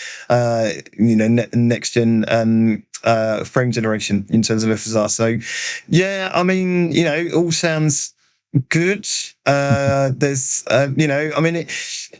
Speaker 1: you know, next-gen frame generation in terms of FSR. So yeah, I mean, you know, it all sounds good. There's you know, I mean,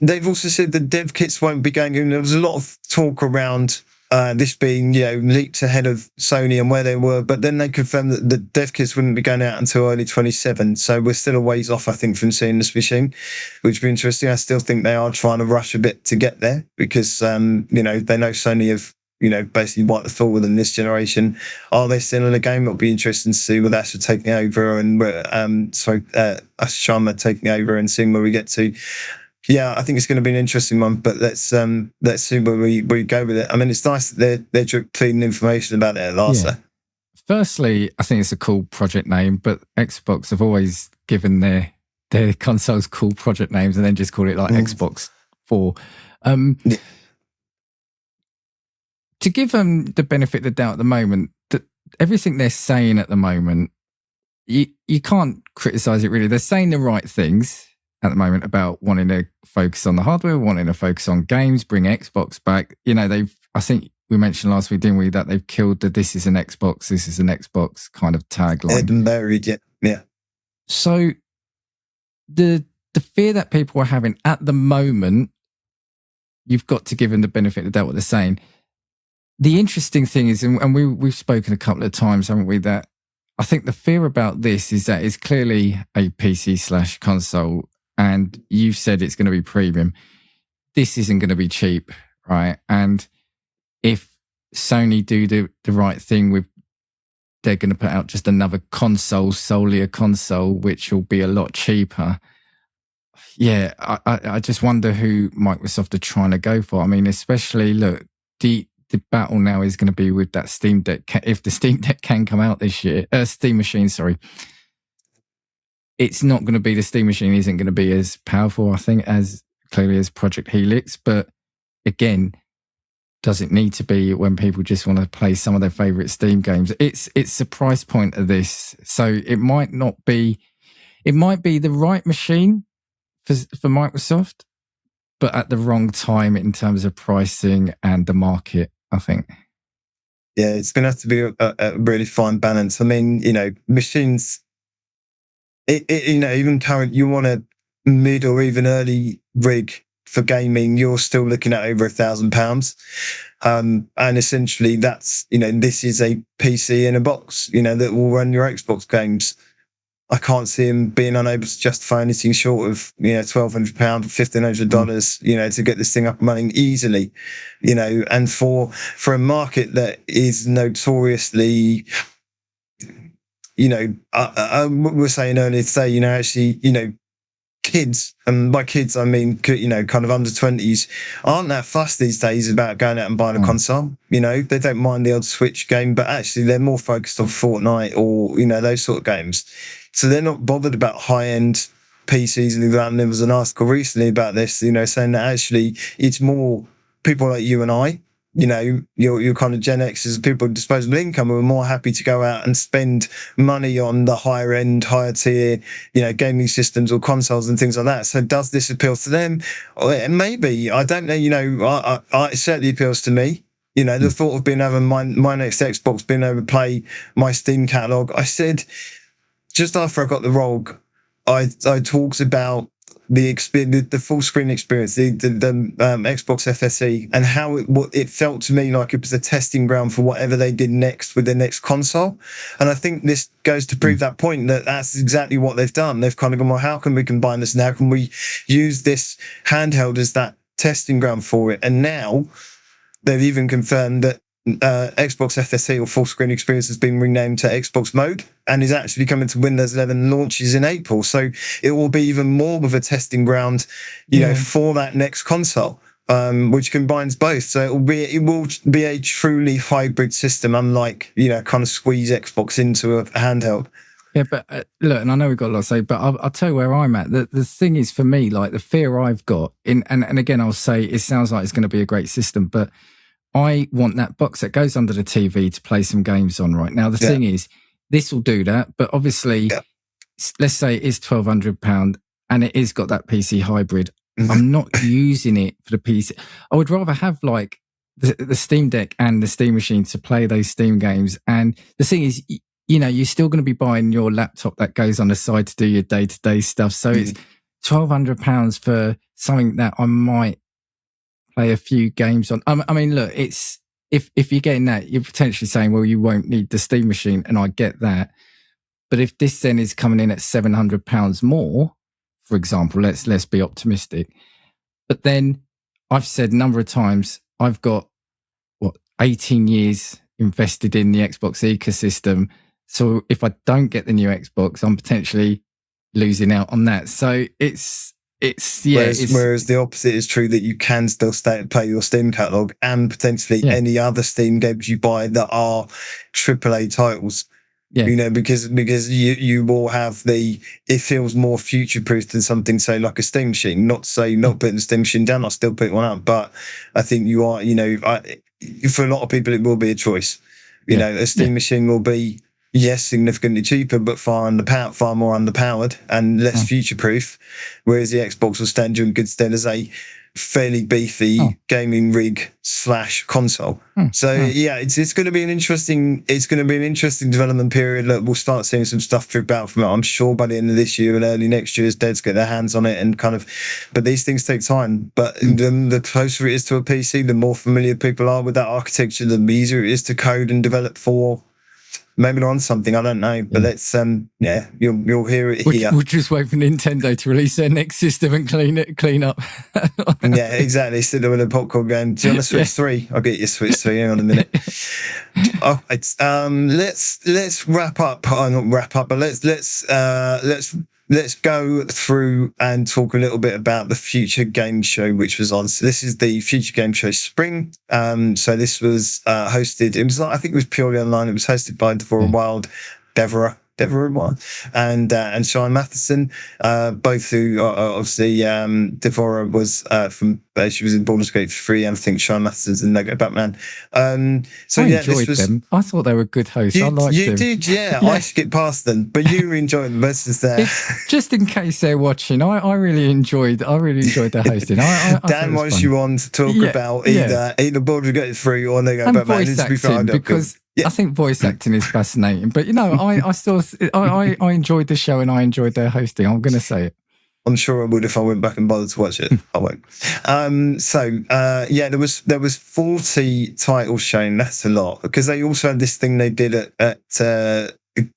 Speaker 1: they've also said the dev kits won't be going in. There was a lot of talk around this being, you know, leaps ahead of Sony and where they were, but then they confirmed that the dev kits wouldn't be going out until early 2027. So we're still a ways off, I think, from seeing this machine, which would be interesting. I still think they are trying to rush a bit to get there because you know, they know Sony have, you know, basically wiped the floor with them this generation. Are they still in the game? It'll be interesting to see with Asher taking over and Sharma taking over and seeing where we get to. Yeah, I think it's going to be an interesting one, but let's see where we go with it. I mean, it's nice that they're pleading information about it at last.
Speaker 2: Yeah. Firstly, I think it's a cool project name, but Xbox have always given their consoles cool project names and then just call it like Xbox 4. Yeah. To give them the benefit of the doubt at the moment, that everything they're saying at the moment, you can't criticize it really. They're saying the right things. at the moment about wanting to focus on the hardware, wanting to focus on games, bring Xbox back. You know, I think we mentioned last week, didn't we, that they've killed the this is an Xbox kind of tagline.
Speaker 1: And buried, yeah.
Speaker 2: So the fear that people are having at the moment, you've got to give them the benefit of the doubt what they're saying. The interesting thing is, and we've spoken a couple of times, haven't we, that I think the fear about this is that it's clearly a PC/console, and you've said it's going to be premium. This isn't going to be cheap, right? And if Sony do the right thing with, they're going to put out just another console, solely a console, which will be a lot cheaper. Yeah, I just wonder who Microsoft are trying to go for. I mean, especially, look, the battle now is going to be with that Steam Deck. If the Steam Deck can come out this year, Steam Machine, sorry, it's not going to be, the Steam Machine isn't going to be as powerful, I think, as clearly as Project Helix. But again, does it need to be when people just want to play some of their favorite Steam games? It's the price point of this. So it might not be, it might be the right machine for Microsoft, but at the wrong time in terms of pricing and the market, I think.
Speaker 1: Yeah, it's going to have to be a really fine balance. I mean, you know, machines, you know, even current, you want a mid or even early rig for gaming, you're still looking at over £1,000. And essentially that's, you know, this is a PC in a box, you know, that will run your Xbox games. I can't see him being unable to justify anything short of, you know, £1,200, $1,500, you know, to get this thing up and running easily, you know, and for a market that is notoriously, you know, we were saying earlier today, you know, actually, you know, kids, and by kids I mean, you know, kind of under 20s, aren't that fussed these days about going out and buying a console. You know, they don't mind the odd Switch game, but actually they're more focused on Fortnite or, you know, those sort of games. So they're not bothered about high-end PCs and that. And there was an article recently about this, you know, saying that actually it's more people like you and I, you know, your kind of Gen Xers, people with disposable income, who are more happy to go out and spend money on the higher end, higher tier, you know, gaming systems or consoles and things like that. So does this appeal to them? Maybe, I don't know, you know, it certainly appeals to me. You know, the thought of being able my next Xbox, being able to play my Steam catalog. I said, just after I got the ROG, I talked about the experience, the full screen experience, the Xbox FSE, and how it felt to me like it was a testing ground for whatever they did next with their next console. And I think this goes to prove that point, that that's exactly what they've done. They've kind of gone, well, how can we combine this? And how can we use this handheld as that testing ground for it? And now they've even confirmed that Xbox FSE or full screen experience has been renamed to Xbox Mode and is actually coming to Windows 11 launches in April. So it will be even more of a testing ground, you know, for that next console, which combines both. So it will be a truly hybrid system, unlike, you know, kind of squeeze Xbox into a handheld.
Speaker 2: Yeah, but look, and I know we've got a lot to say, but I'll tell you where I'm at. The thing is, for me, like the fear I've got, and again, I'll say it sounds like it's going to be a great system, but I want that box that goes under the TV to play some games on right now. The thing is, this will do that, but obviously, let's say it is £1,200 and it is got that PC hybrid. I'm not using it for the PC. I would rather have like the Steam Deck and the Steam machine to play those Steam games. And the thing is, you know, you're still going to be buying your laptop that goes on the side to do your day-to-day stuff. So it's £1,200 for something that I might play a few games on. I mean, look, it's if you're getting that, you're potentially saying, well, you won't need the Steam machine, and I get that. But if this then is coming in at £700 more, for example, let's be optimistic. But then I've said a number of times, I've got 18 years invested in the Xbox ecosystem. So if I don't get the new Xbox, I'm potentially losing out on that. So whereas
Speaker 1: the opposite is true, that you can still stay and play your Steam catalog and potentially any other Steam games you buy that are AAA titles. Yeah. You know, because you will have it feels more future proof than something, say, like a Steam machine. Not putting the Steam machine down, I'll still put one up, but I think you are, you know, for a lot of people it will be a choice. You know, a Steam machine will be, yes, significantly cheaper, but far more underpowered and less future-proof. Whereas the Xbox will stand you in good stead as a fairly beefy gaming rig / console. Yeah, it's going to be an interesting development period. Look, we'll start seeing some stuff drip out from it, I'm sure, by the end of this year and early next year as devs get their hands on it and but these things take time. But the closer it is to a PC, the more familiar people are with that architecture, the easier it is to code and develop for. Maybe they're on something, I don't know. But let's, you'll hear it here.
Speaker 2: We'll just wait for Nintendo to release their next system and clean up.
Speaker 1: Yeah, exactly. Sit there with a popcorn going, do you want a Switch 3? I'll get you a Switch 3. Hang on a minute. Let's wrap up. Not wrap up, but let's go through and talk a little bit about the Future Game Show, which was on. So this is the Future Game Show Spring. So this was hosted. It was, I think, it was purely online. It was hosted by Devorah Wild, Deborah Wild, and Sean Matheson, both who obviously Devorah was from she was in Baldur's Gate 3, and I think Sean Matheson's in Lego Batman. So
Speaker 2: I
Speaker 1: yeah,
Speaker 2: enjoyed them. I thought they were good hosts. I liked them.
Speaker 1: You did, yeah. I skipped past them, but you enjoyed them.
Speaker 2: Just in case they're watching, I really enjoyed their hosting.
Speaker 1: Dan wants you on to talk about either Baldur's Gate 3 or Lego
Speaker 2: and
Speaker 1: Batman.
Speaker 2: voice acting, because I think voice acting is fascinating. But I enjoyed the show and I enjoyed their hosting. I'm going to say it.
Speaker 1: I'm sure I would if I went back and bothered to watch it. I won't. There was 40 titles shown. That's a lot, because they also had this thing they did at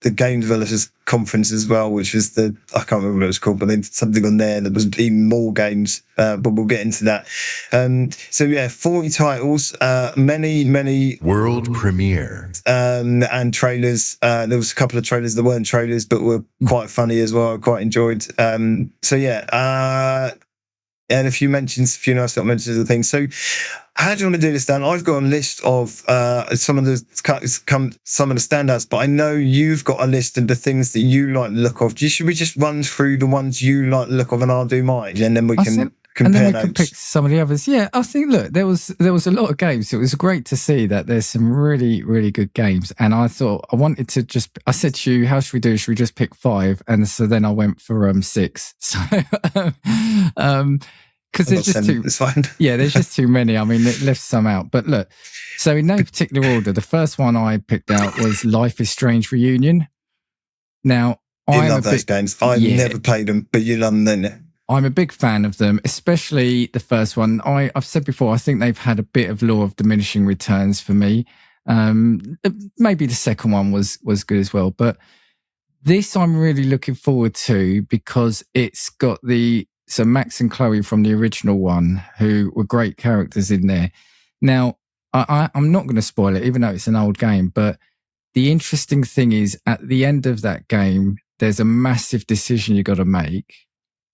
Speaker 1: the Game Developers Conference as well, which was I can't remember what it was called, but they did something on there that was even more games, but we'll get into that. 40 titles, many
Speaker 3: world premiere,
Speaker 1: and trailers. There was a couple of trailers that weren't trailers, but were quite funny as well. I quite enjoyed. And a few nice little mentions of the things. So how do you want to do this, Dan? I've got a list of some of the standouts, but I know you've got a list of the things that you like the look of. Should we just run through the ones you like the look of, and I'll do mine, and then we can compare
Speaker 2: and then we
Speaker 1: notes.
Speaker 2: can pick some of the others. Yeah, I think, look, there was a lot of games. It was great to see that there's some really, really good games. And I thought I said to you, how should we do? Should we just pick 5? And so then I went for 6. So, because there's just too, there's just too many. I mean, it left some out. But look, so in no particular order, the first one I picked out was Life is Strange Reunion. Now,
Speaker 1: I love those games. I've never played them, but you love them, then.
Speaker 2: I'm a big fan of them, especially the first one. I've said before, I think they've had a bit of law of diminishing returns for me. Maybe the second one was good as well, but this I'm really looking forward to, because it's got so Max and Chloe from the original one, who were great characters in there. Now, I'm not going to spoil it, even though it's an old game, but the interesting thing is, at the end of that game, there's a massive decision you got to make.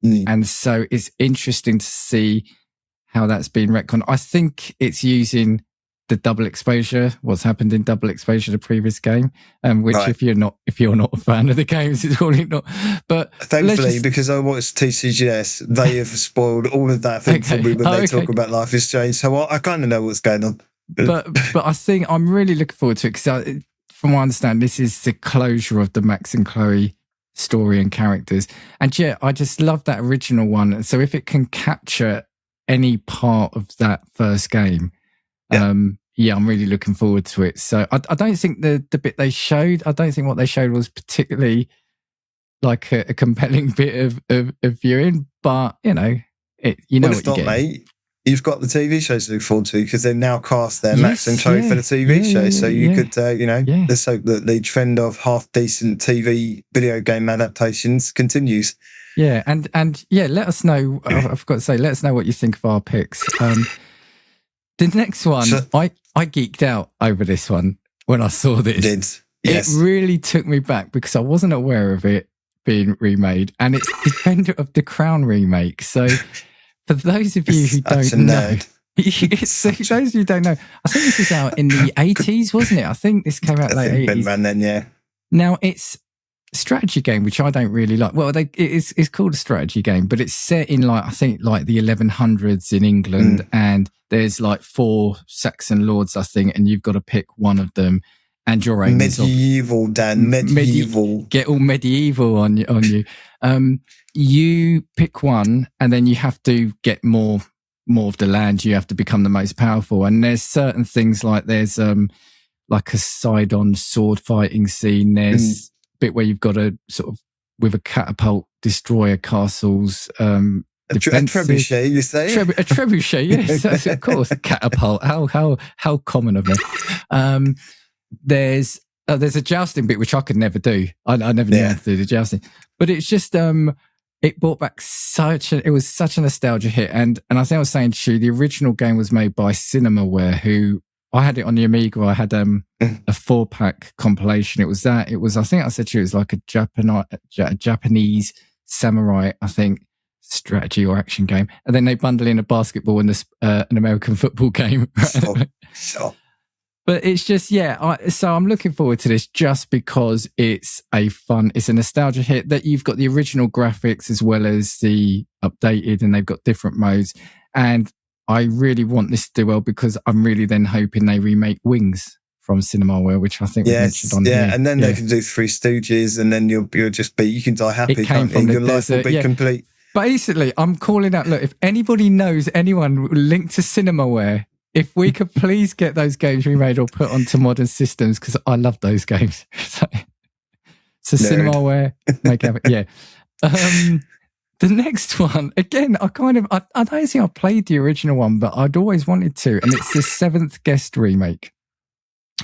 Speaker 2: And so it's interesting to see how that's been retconned. I think it's using the double exposure, what's happened in double exposure, the previous game, which if you're not a fan of the games, it's probably not. But
Speaker 1: thankfully, because I watched TCGS, they have spoiled all of that thing for me when they talk about Life is Strange. So I kind of know what's going on.
Speaker 2: But I think I'm really looking forward to it, because from what I understand, this is the closure of the Max and Chloe story and characters. And I just love that original one. So if it can capture any part of that first game, I'm really looking forward to it. So I don't think the bit they showed, I don't think what they showed was particularly like a compelling bit of viewing, but what you get.
Speaker 1: Mate, you've got the TV shows to look forward to, because they've now cast their Max and Chloe for the TV show. So you could, let's hope that the trend of half decent TV video game adaptations continues.
Speaker 2: Yeah, and let us know. I forgot to say, let us know what you think of our picks. The next one, I geeked out over this one when I saw this. It really took me back, because I wasn't aware of it being remade, and it's Defender of the Crown remake. So for those of you who don't know, those of you who don't know, I think this was out in the 80s, wasn't it? I think this came out late 80s. Now, it's a strategy game, which I don't really like. Well, it's called a strategy game, but it's set in I think the 1100s in England, and there's 4 Saxon lords, I think, and you've got to pick one of them. And your aim is
Speaker 1: medieval, Dan. Medieval.
Speaker 2: Get all medieval on you. You pick one, and then you have to get more of the land. You have to become the most powerful. And there's certain things like there's like a side-on sword fighting scene. There's a bit where you've got to sort of with a catapult destroy a castle's
Speaker 1: a trebuchet, you say?
Speaker 2: A trebuchet, yes, of course. A catapult. How common of it. There's a jousting bit which I could never do. I never knew how to do the jousting, but it's just it brought back it was such a nostalgia hit. And I think I was saying to you, the original game was made by Cinemaware, who I had it on the Amiga. I had a 4-pack compilation. It was I think I said to you, it was like a Japanese samurai, I think, strategy or action game, and then they bundle in a basketball and an American football game.
Speaker 1: Sure.
Speaker 2: But it's just, so I'm looking forward to this just because it's a nostalgia hit, that you've got the original graphics as well as the updated, and they've got different modes. And I really want this to do well because I'm really then hoping they remake Wings from Cinemaware, which I think we mentioned on here.
Speaker 1: And then they can do Three Stooges, and then you'll just be, you can die happy, can't you? Your life will be complete.
Speaker 2: Basically, I'm calling out, look, if anybody knows anyone linked to Cinemaware, if we could please get those games remade or put onto modern systems, because I love those games. So Cinemaware, make it happen. Yeah. The next one, again, I don't think I played the original one, but I'd always wanted to, and it's the Seventh Guest remake.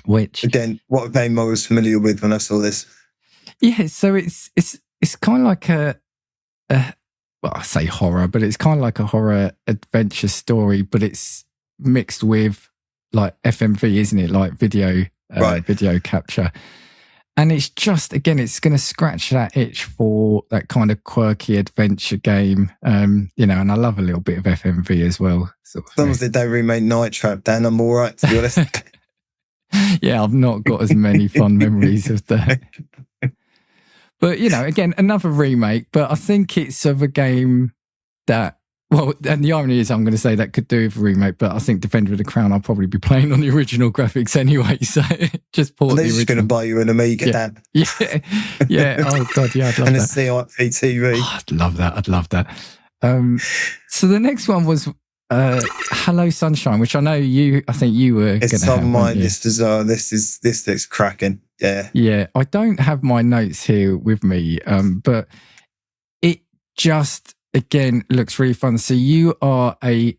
Speaker 2: Which,
Speaker 1: again, what game I was familiar with when I saw this.
Speaker 2: Yeah, so it's kind of like well, I say horror, but it's kind of like a horror adventure story, but it's mixed with like FMV, isn't it? Like video capture. And it's just, again, it's going to scratch that itch for that kind of quirky adventure game. And I love a little bit of FMV as well. Sort of
Speaker 1: as long as they don't remake Night Trap, Dan, I'm all right, to be honest.
Speaker 2: Yeah, I've not got as many fond memories of that. But, again, another remake, but I think it's of a game that, well, and the irony is I'm going to say that could do with a remake, but I think Defender of the Crown I'll probably be playing on the original graphics anyway, so just port the original. They're just
Speaker 1: going to buy you an Amiga, Dan.
Speaker 2: Yeah. Oh, God, yeah, I'd love
Speaker 1: and
Speaker 2: that.
Speaker 1: And a CRT TV.
Speaker 2: Oh, I'd love that. So the next one was Hello Sunshine, which I think you were going to have.
Speaker 1: It's on my list as well. This looks cracking.
Speaker 2: Yeah. I don't have my notes here with me, but it just, again, looks really fun. So you are a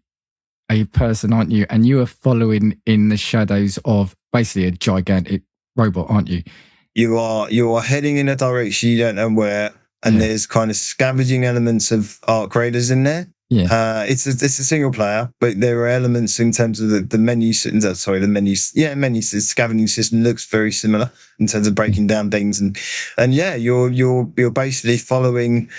Speaker 2: person, aren't you? And you are following in the shadows of basically a gigantic robot, aren't you?
Speaker 1: You are heading in a direction you don't know where, and there's kind of scavenging elements of Arc Raiders in there.
Speaker 2: Yeah,
Speaker 1: it's a single player, but there are elements in terms of the menus. The menus. Yeah, menus. The scavenging system looks very similar in terms of breaking down things, and you're basically following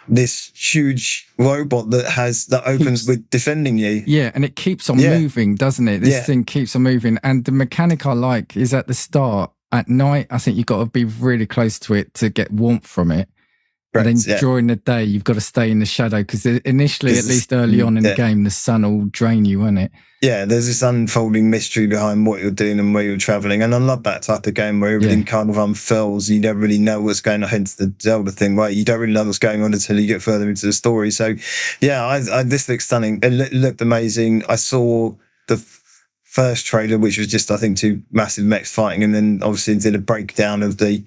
Speaker 1: this huge robot that opens with defending you.
Speaker 2: Yeah, and it keeps on moving, doesn't it? This thing keeps on moving, and the mechanic I like is at the start. At night, I think you've got to be really close to it to get warmth from it. And then during the day, you've got to stay in the shadow because initially, at least early on in the game, the sun will drain you, won't it?
Speaker 1: Yeah, there's this unfolding mystery behind what you're doing and where you're traveling. And I love that type of game where everything kind of unfurls. You don't really know what's going on. Hence the Zelda thing, right? You don't really know what's going on until you get further into the story. So, this looks stunning. It looked amazing. I saw the first trailer, which was just, I think, two massive mechs fighting, and then obviously did a breakdown of the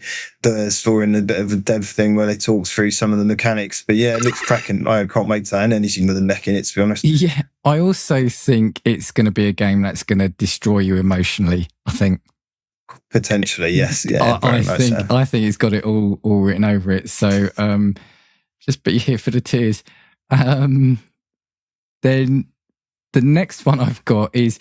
Speaker 1: story and a bit of a dev thing where they talked through some of the mechanics. But yeah, it looks cracking. I can't wait to have anything with a mech in it, to be honest.
Speaker 2: Yeah, I also think it's going to be a game that's going to destroy you emotionally, I think.
Speaker 1: Potentially, yes. Yeah,
Speaker 2: I think it's got it all written over it. So just be here for the tears. Then the next one I've got is,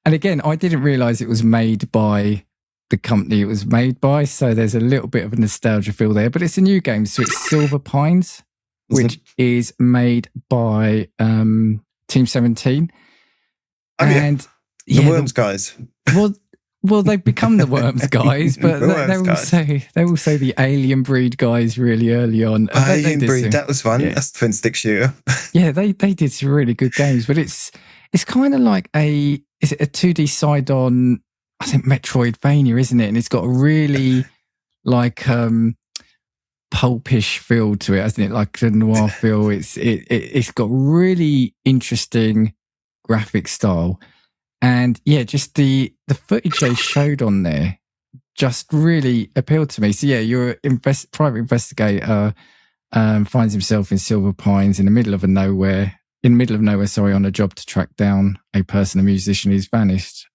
Speaker 2: and again, I didn't realise it was made by the company it was made by, so there's a little bit of a nostalgia feel there, but it's a new game, so it's Silver Pines, which is made by Team 17. And
Speaker 1: the Worms guys.
Speaker 2: Well, they've become the Worms guys, but they will say the Alien Breed guys really early on.
Speaker 1: Alien Breed, that was fun. Yeah. That's the twin stick shooter.
Speaker 2: Yeah, they did some really good games, but it's kind of like is it a 2D side-on I think Metroidvania, isn't it? And it's got a really like pulpish feel to it, hasn't it? Like a noir feel. It's got really interesting graphic style, and yeah, just the footage they showed on there just really appealed to me. So yeah, you're private investigator, finds himself in Silver Pines in the middle of nowhere, on a job to track down a person, a musician who's vanished.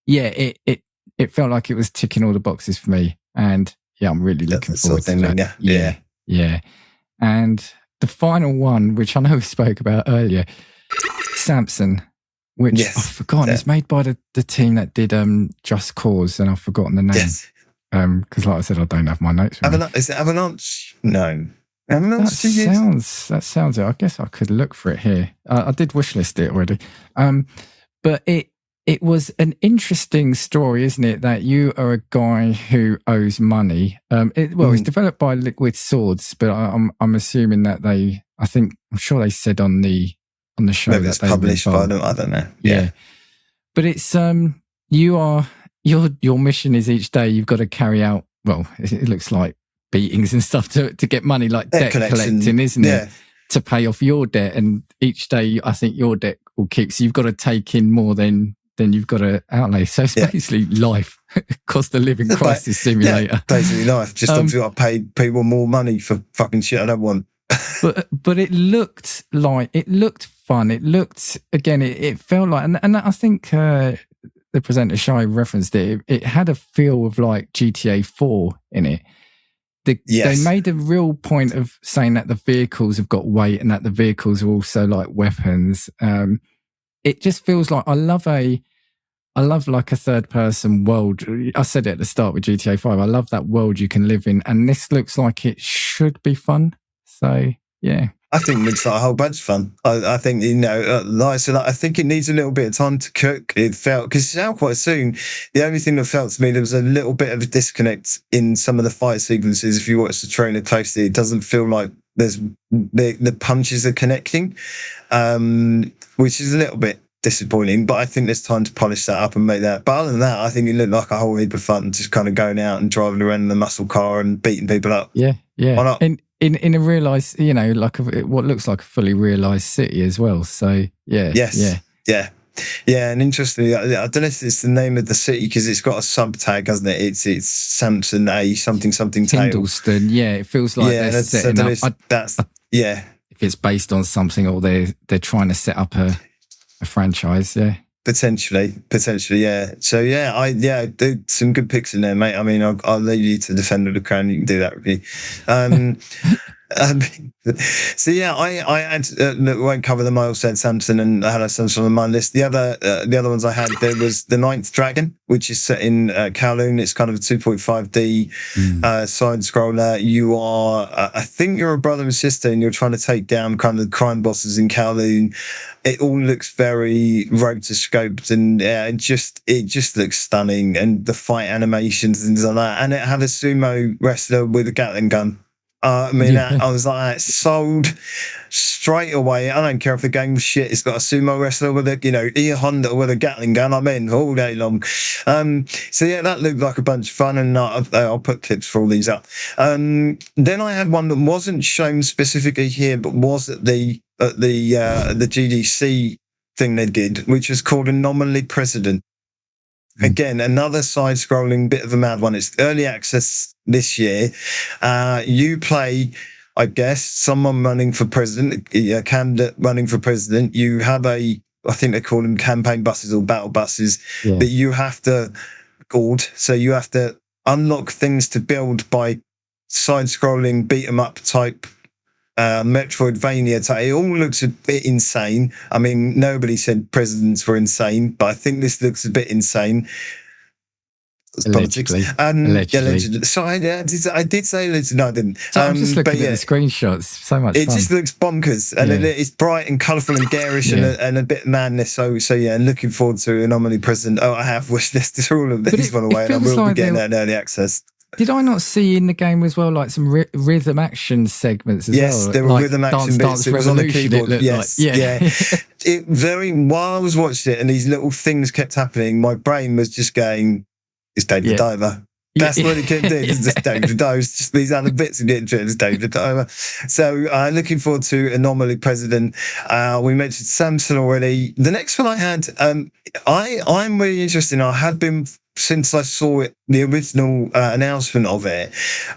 Speaker 2: It felt like it was ticking all the boxes for me, and yeah, I'm really looking forward to that. Yeah. And the final one, which I know we spoke about earlier, Samson, which I've forgotten. It's made by the team that did Just Cause, and I've forgotten the name.
Speaker 1: Yes.
Speaker 2: Because like I said, I don't have my notes.
Speaker 1: Is it Avalanche? No. Avalanche
Speaker 2: that sounds it. I guess I could look for it here. I did wishlist it already. But it was an interesting story, isn't it? That you are a guy who owes money. It's developed by Liquid Swords, but I'm assuming that I'm sure they said on the show
Speaker 1: maybe
Speaker 2: that
Speaker 1: it's
Speaker 2: they
Speaker 1: published by them. I don't know.
Speaker 2: Yeah. But it's your mission is each day you've got to carry out. Well, it looks like beatings and stuff to get money, like debt collecting, isn't it? To pay off your debt, and each day I think your debt will keep. So you've got to take in more than you've got to outlay. So it's basically life, cost of living crisis simulator. Yeah,
Speaker 1: basically life. Just obviously got to pay people more money for fucking shit I don't want.
Speaker 2: but it looked fun. It looked, again, it felt like, and I think the presenter Shai referenced it. It had a feel of like GTA 4 in it. They made a real point of saying that the vehicles have got weight and that the vehicles are also like weapons. It just feels like I love like a third person world. I said it at the start with GTA 5. I love that world you can live in, and this looks like it should be fun. So yeah,
Speaker 1: I think it looks like a whole bunch of fun. I think, like I said, I think it needs a little bit of time to cook. It felt, because it's out quite soon. The only thing that felt to me, there was a little bit of a disconnect in some of the fight sequences. If you watch the trailer closely, it doesn't feel like there's the punches are connecting, which is a little bit disappointing. But I think there's time to polish that up and make that. But other than that, I think it looked like a whole heap of fun, just kind of going out and driving around in a muscle car and beating people up.
Speaker 2: Yeah.
Speaker 1: Why not?
Speaker 2: And in a realised, like what looks like a fully realised city as well. So yeah.
Speaker 1: Yeah, and interestingly, I don't know if it's the name of the city because it's got a sub tag, hasn't it? It's Samson A something Tail.
Speaker 2: Tindleston. Yeah, it feels like they're setting up. If it's based on something, or they're trying to set up a franchise. Yeah. Potentially,
Speaker 1: yeah. So I did some good picks in there, mate. I mean, I'll leave you to defend the crown. You can do that review. So yeah, I had, won't cover them. I also had Samson and I had Samson on my list. The other ones I had, there was The Ninth Dragon, which is set in Kowloon. It's kind of a 2.5D side scroller. You are, I think you're a brother and sister, and you're trying to take down kind of the crime bosses in Kowloon. It all looks very rotoscoped, and it just looks stunning. And the fight animations and things like that. And it had a sumo wrestler with a Gatling gun. I was like, sold straight away. I don't care if the game was shit. It's got a sumo wrestler with a Honda with a Gatling gun. I'm in all day long. So yeah, that looked like a bunch of fun, and I'll put clips for all these up. Then I had one that wasn't shown specifically here, but was at the GDC thing they did, which was called Anomaly President. Again, another side-scrolling bit of a mad one. It's early access this year. You play, I guess, someone running for president, a candidate running for president. You have I think they call them campaign buses or battle buses that you have to build. So you have to unlock things to build by side-scrolling, beat-em-up type Metroidvania. It all looks a bit insane. I mean, nobody said presidents were insane, but I think this looks a bit insane.
Speaker 2: Allegedly.
Speaker 1: Allegedly. So I did say allegedly. No, I didn't.
Speaker 2: So I'm just looking at the screenshots. So much fun.
Speaker 1: It just looks bonkers, and it's bright and colourful and garish and a bit madness. So yeah, and looking forward to Anomaly President. I have wished list for all of these, by the way, and I will be getting that in early access.
Speaker 2: Did I not see in the game as well, like some rhythm action segments as well?
Speaker 1: Yes, there were rhythm action bits. It was on the keyboard.
Speaker 2: Yes,
Speaker 1: yeah. while I was watching it and these little things kept happening, my brain was just going, it's Dave the Diver. That's what it kept doing. It's just Dave the Diver. It's just these other bits and it's Dave the Diver. So looking forward to Anomaly President. We mentioned Samson already. The next one I had, I'm really interested. I had been since I saw it, the original announcement of it,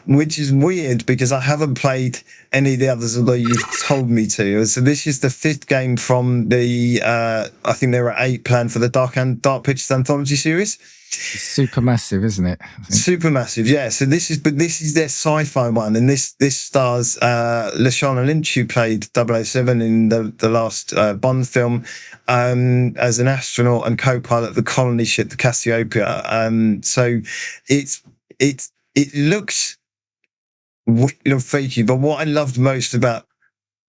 Speaker 1: which is weird because I haven't played any of the others, although you've told me to. So this is the 5th game from the, I think there are 8 planned for the Dark Pictures Anthology series.
Speaker 2: Super massive, isn't it?
Speaker 1: Super massive, yeah. So this is their sci-fi one, and this stars Lashana Lynch, who played 007 in the last Bond film, as an astronaut and co-pilot of the colony ship, the Cassiopeia. So it looks freaky, but what I loved most about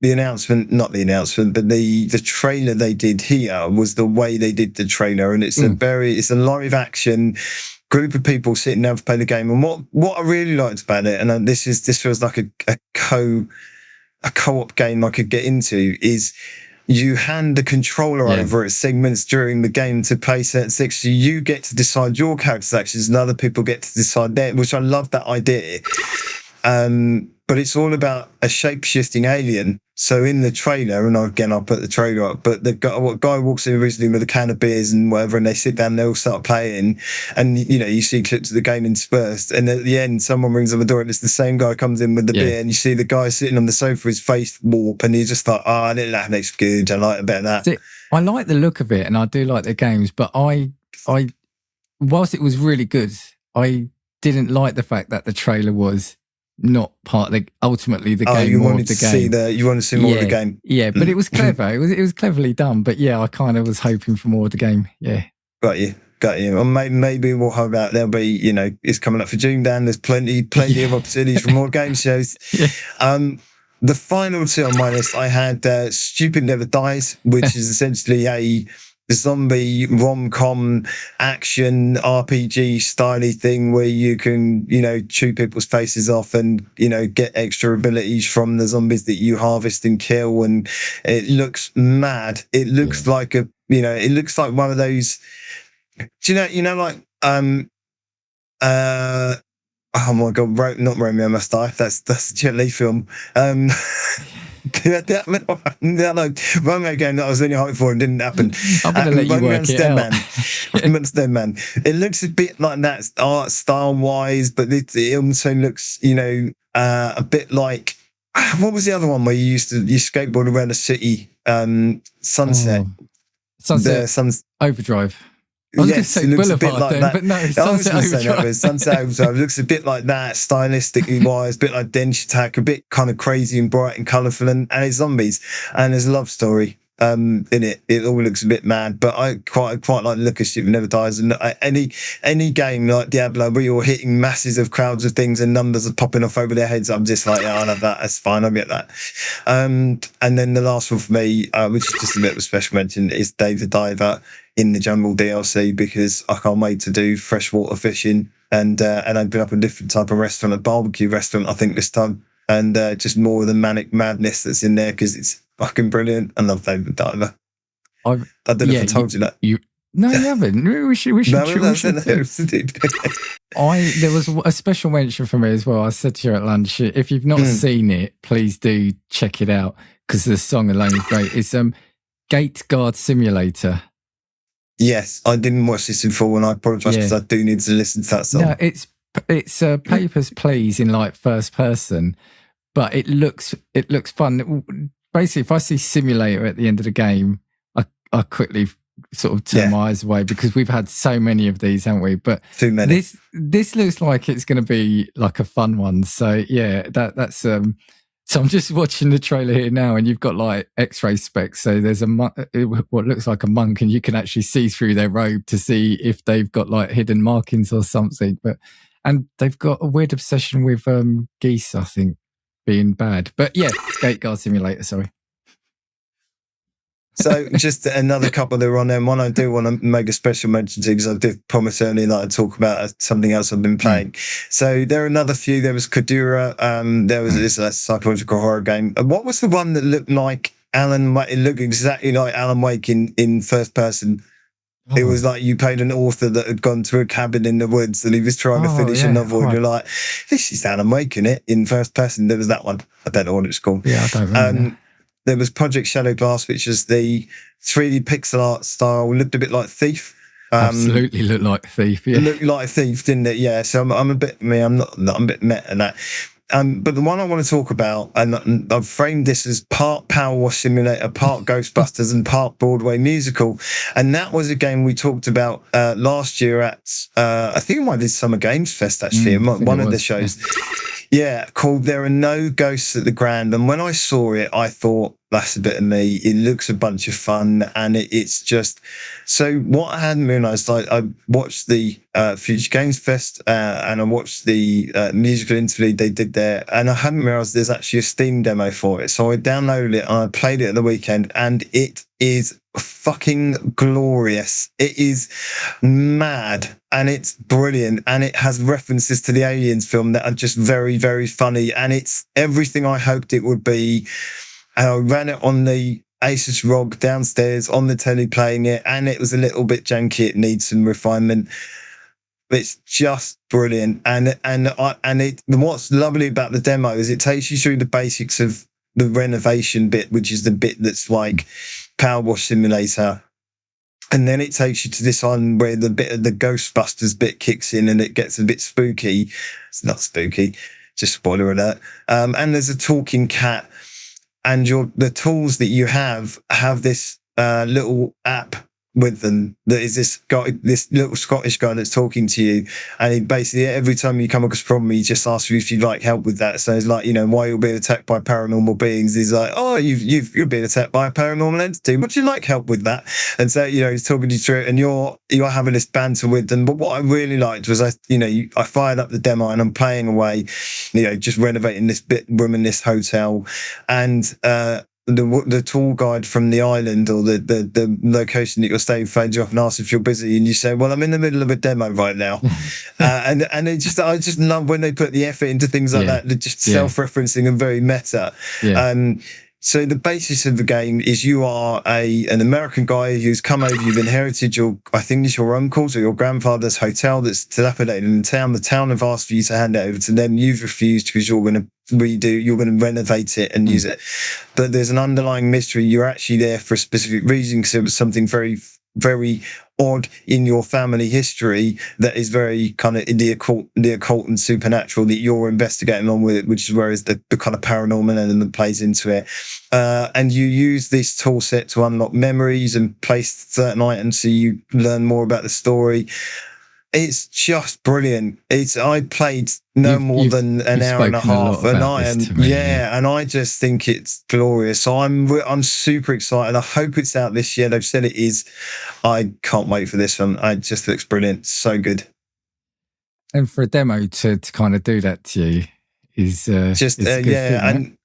Speaker 1: the announcement, not the announcement, but the trailer they did here was the way they did the trailer. And it's it's a live action group of people sitting down to play the game. And what I really liked about it, and this feels like a co-op game I could get into, is you hand the controller over at segments during the game to play certain sections. So you get to decide your character's actions and other people get to decide theirs, which I love that idea. But it's all about a shape-shifting alien. So in the trailer, and again, I'll put the trailer up, but the guy walks in originally with a can of beers and whatever, and they sit down, they all start playing, and you see clips of the game interspersed, and at the end, someone rings on the door, and it's the same guy comes in with the beer, and you see the guy sitting on the sofa, his face warp, and he's just like, I didn't like that's good, I like a bit of that.
Speaker 2: I like the look of it, and I do like the games, but I whilst it was really good, I didn't like the fact that the trailer was not part of ultimately the game.
Speaker 1: You
Speaker 2: more
Speaker 1: wanted
Speaker 2: of the
Speaker 1: to
Speaker 2: game.
Speaker 1: you want to see more of the game.
Speaker 2: Yeah, but it was clever. It was cleverly done. But yeah, I kind of was hoping for more of the game. Yeah.
Speaker 1: Got you. Well, maybe we'll hope out. There'll be, it's coming up for June, Dan. There's plenty of opportunities for more game shows. The final 2 on my list, I had Stupid Never Dies, which is essentially a zombie rom-com action RPG styly thing where you can chew people's faces off and get extra abilities from the zombies that you harvest and kill, and it looks mad. It looks like it looks like one of those, like oh my god, not Romeo Must Die, that's a Jet Li film. Romeo game that I was really hoping for and didn't happen.
Speaker 2: I'm going to let you work it out.
Speaker 1: Dead Man. It looks a bit like that art style wise, but it also looks, a bit like, what was the other one where you skateboard around a city? Sunset.
Speaker 2: Overdrive. I was going to say Boulevard
Speaker 1: like
Speaker 2: then,
Speaker 1: that.
Speaker 2: but no, Sunset Overdrive.
Speaker 1: Sunset Overdrive looks a bit like that, stylistically wise, a bit like Dench Attack, a bit kind of crazy and bright and colourful, and it's zombies, and there's a love story in it. It all looks a bit mad, but I quite like the look of Stupid Never Dies, and any game like Diablo where you're hitting masses of crowds of things and numbers are popping off over their heads, I'm just like, I love that. That's fine. I get that. And then the last one for me, which is just a bit of a special mention, is Dave the Diver in the Jungle DLC, because I can't wait to do freshwater fishing and open up a different type of restaurant, a barbecue restaurant, I think this time, and just more of the manic madness that's in there, because it's fucking brilliant. I love Dave the Diver. I don't know if I told you that.
Speaker 2: No, you haven't. We should. There was a special mention for me as well. I said to you at lunch, if you've not seen it, please do check it out, because the song alone is great. It's Gate Guard Simulator.
Speaker 1: Yes, I didn't watch this in full, and I apologise because I do need to listen to that song.
Speaker 2: No, it's Papers, Please in like first person, but it looks fun. Basically, if I see simulator at the end of the game, I quickly sort of turn my eyes away, because we've had so many of these, haven't we? But
Speaker 1: too many.
Speaker 2: This looks like it's going to be like a fun one. So yeah, that's. So I'm just watching the trailer here now, and you've got like X-ray specs. So there's what looks like a monk, and you can actually see through their robe to see if they've got like hidden markings or something. And they've got a weird obsession with geese, I think, being bad. But yeah, Gate Guard Simulator. Sorry.
Speaker 1: So just another couple that are on there. One I do want to make a special mention to, because I did promise earlier that I'd talk about something else I've been playing. So there are another few. There was Kadura. There was this psychological horror game. What was the one that looked like It looked exactly like Alan Wake in first person. It was like you played an author that had gone to a cabin in the woods and he was trying to finish a novel, and you're like, this is Alan Wake, isn't it? In first person. There was that one. I don't know what it's called.
Speaker 2: Yeah, I don't remember.
Speaker 1: There was Project Shadow Glass, which is the 3D pixel art style, looked a bit like Thief.
Speaker 2: Absolutely looked like Thief. Yeah,
Speaker 1: It looked like Thief, didn't it? Yeah. So I'm a bit I'm a bit met in that. But the one I want to talk about, and I've framed this as part Power Wash Simulator, part Ghostbusters, and part Broadway musical. And that was a game we talked about last year at, I think it might be Summer Games Fest, actually, one of the shows. Yeah, called There Are No Ghosts at the Grand. And when I saw it, I thought, that's a bit of me. It looks a bunch of fun. And it's just... So what I hadn't realised, I watched the Future Games Fest and I watched the musical interlude they did there. And I hadn't realised there's actually a Steam demo for it. So I downloaded it and I played it at the weekend. And it is fucking glorious. It is mad and it's brilliant, and it has references to the Aliens film that are just very, very funny, and it's everything I hoped it would be. And I ran it on the Asus ROG downstairs on the telly playing it, and it was a little bit janky. It needs some refinement. It's just brilliant. And what's lovely about the demo is it takes you through the basics of the renovation bit, which is the bit that's like Power Wash Simulator. And then it takes you to this one where the bit of the Ghostbusters bit kicks in and it gets a bit spooky. It's not spooky, just spoiler alert. And there's a talking cat, and the tools that you have this little app with them that is this little Scottish guy that's talking to you, and he basically every time you come across a problem he just asks you if you'd like help with that. So it's like, why you're being attacked by paranormal beings. He's like, oh, you're being attacked by a paranormal entity, would you like help with that? And so he's talking you through it, and you're having this banter with them. But what I really liked was I fired up the demo and I'm playing away, just renovating this room in this hotel, and the tour guide from the island or the location that you're staying phones you off and asks if you're busy, and you say, well, I'm in the middle of a demo right now. And I just love when they put the effort into things like that. They're just self-referencing and very meta. So the basis of the game is you are an American guy who's come over, you've inherited I think it's your uncle's or your grandfather's hotel that's dilapidated in town. The town have asked for you to hand it over to them. You've refused because you're going to renovate it and use it. But there's an underlying mystery. You're actually there for a specific reason, because it was something very, very odd in your family history that is very kind of the occult and supernatural that you're investigating on with it, which is where the kind of paranormal element plays into it. And you use this tool set to unlock memories and place certain items so you learn more about the story. It's just brilliant. I played more than an hour and a half, and and I just think it's glorious. So I'm super excited. I hope it's out this year. They've said it is. I can't wait for this one. It just looks brilliant. So good.
Speaker 2: And for a demo to kind of do that to you is just is a good thing,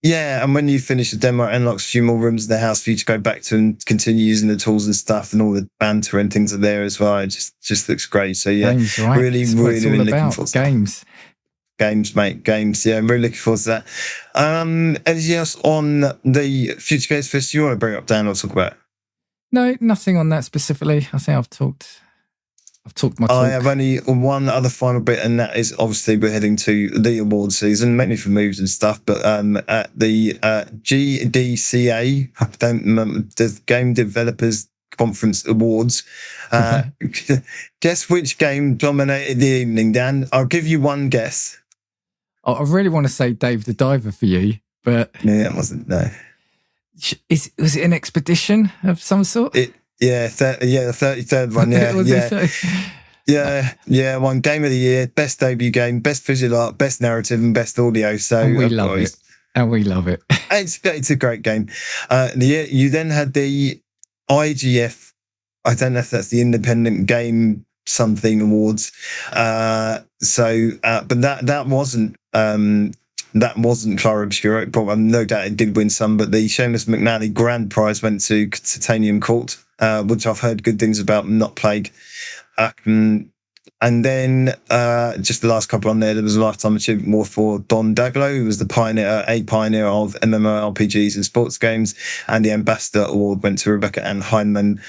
Speaker 1: and when you finish the demo, it unlocks a few more rooms in the house for you to go back to and continue using the tools and stuff, and all the banter and things are there as well. It just looks great. So
Speaker 2: games, right?
Speaker 1: really looking forward to
Speaker 2: games.
Speaker 1: Games, mate, games. Yeah, I'm really looking forward to that. Anything else on the Future Games Fest you want to bring up, Dan, or talk about?
Speaker 2: No, nothing on that specifically. I think I've talked my talk.
Speaker 1: I have only one other final bit, and that is obviously we're heading to the award season, mainly for moves and stuff. But at the GDCA, I don't remember, the Game Developers Conference Awards, guess which game dominated the evening, Dan? I'll give you one guess.
Speaker 2: I really want to say Dave the Diver for you, but
Speaker 1: it wasn't. No,
Speaker 2: was it an expedition of some sort?
Speaker 1: The 33rd one. One game of the year, best debut game, best visual art, best narrative, and best audio. So
Speaker 2: and we love it.
Speaker 1: It's a great game. You then had the IGF. I don't know if that's the Independent Game something awards. But that wasn't. That wasn't Clara Obscura. No doubt it did win some, but the Seamus McNally grand prize went to Titanium Court, which I've heard good things about and not played. And then just the last couple on there was a Lifetime Achievement Award for Don Daglow, who was a pioneer of MMORPGs and sports games. And the Ambassador Award went to Rebecca Ann Heinemann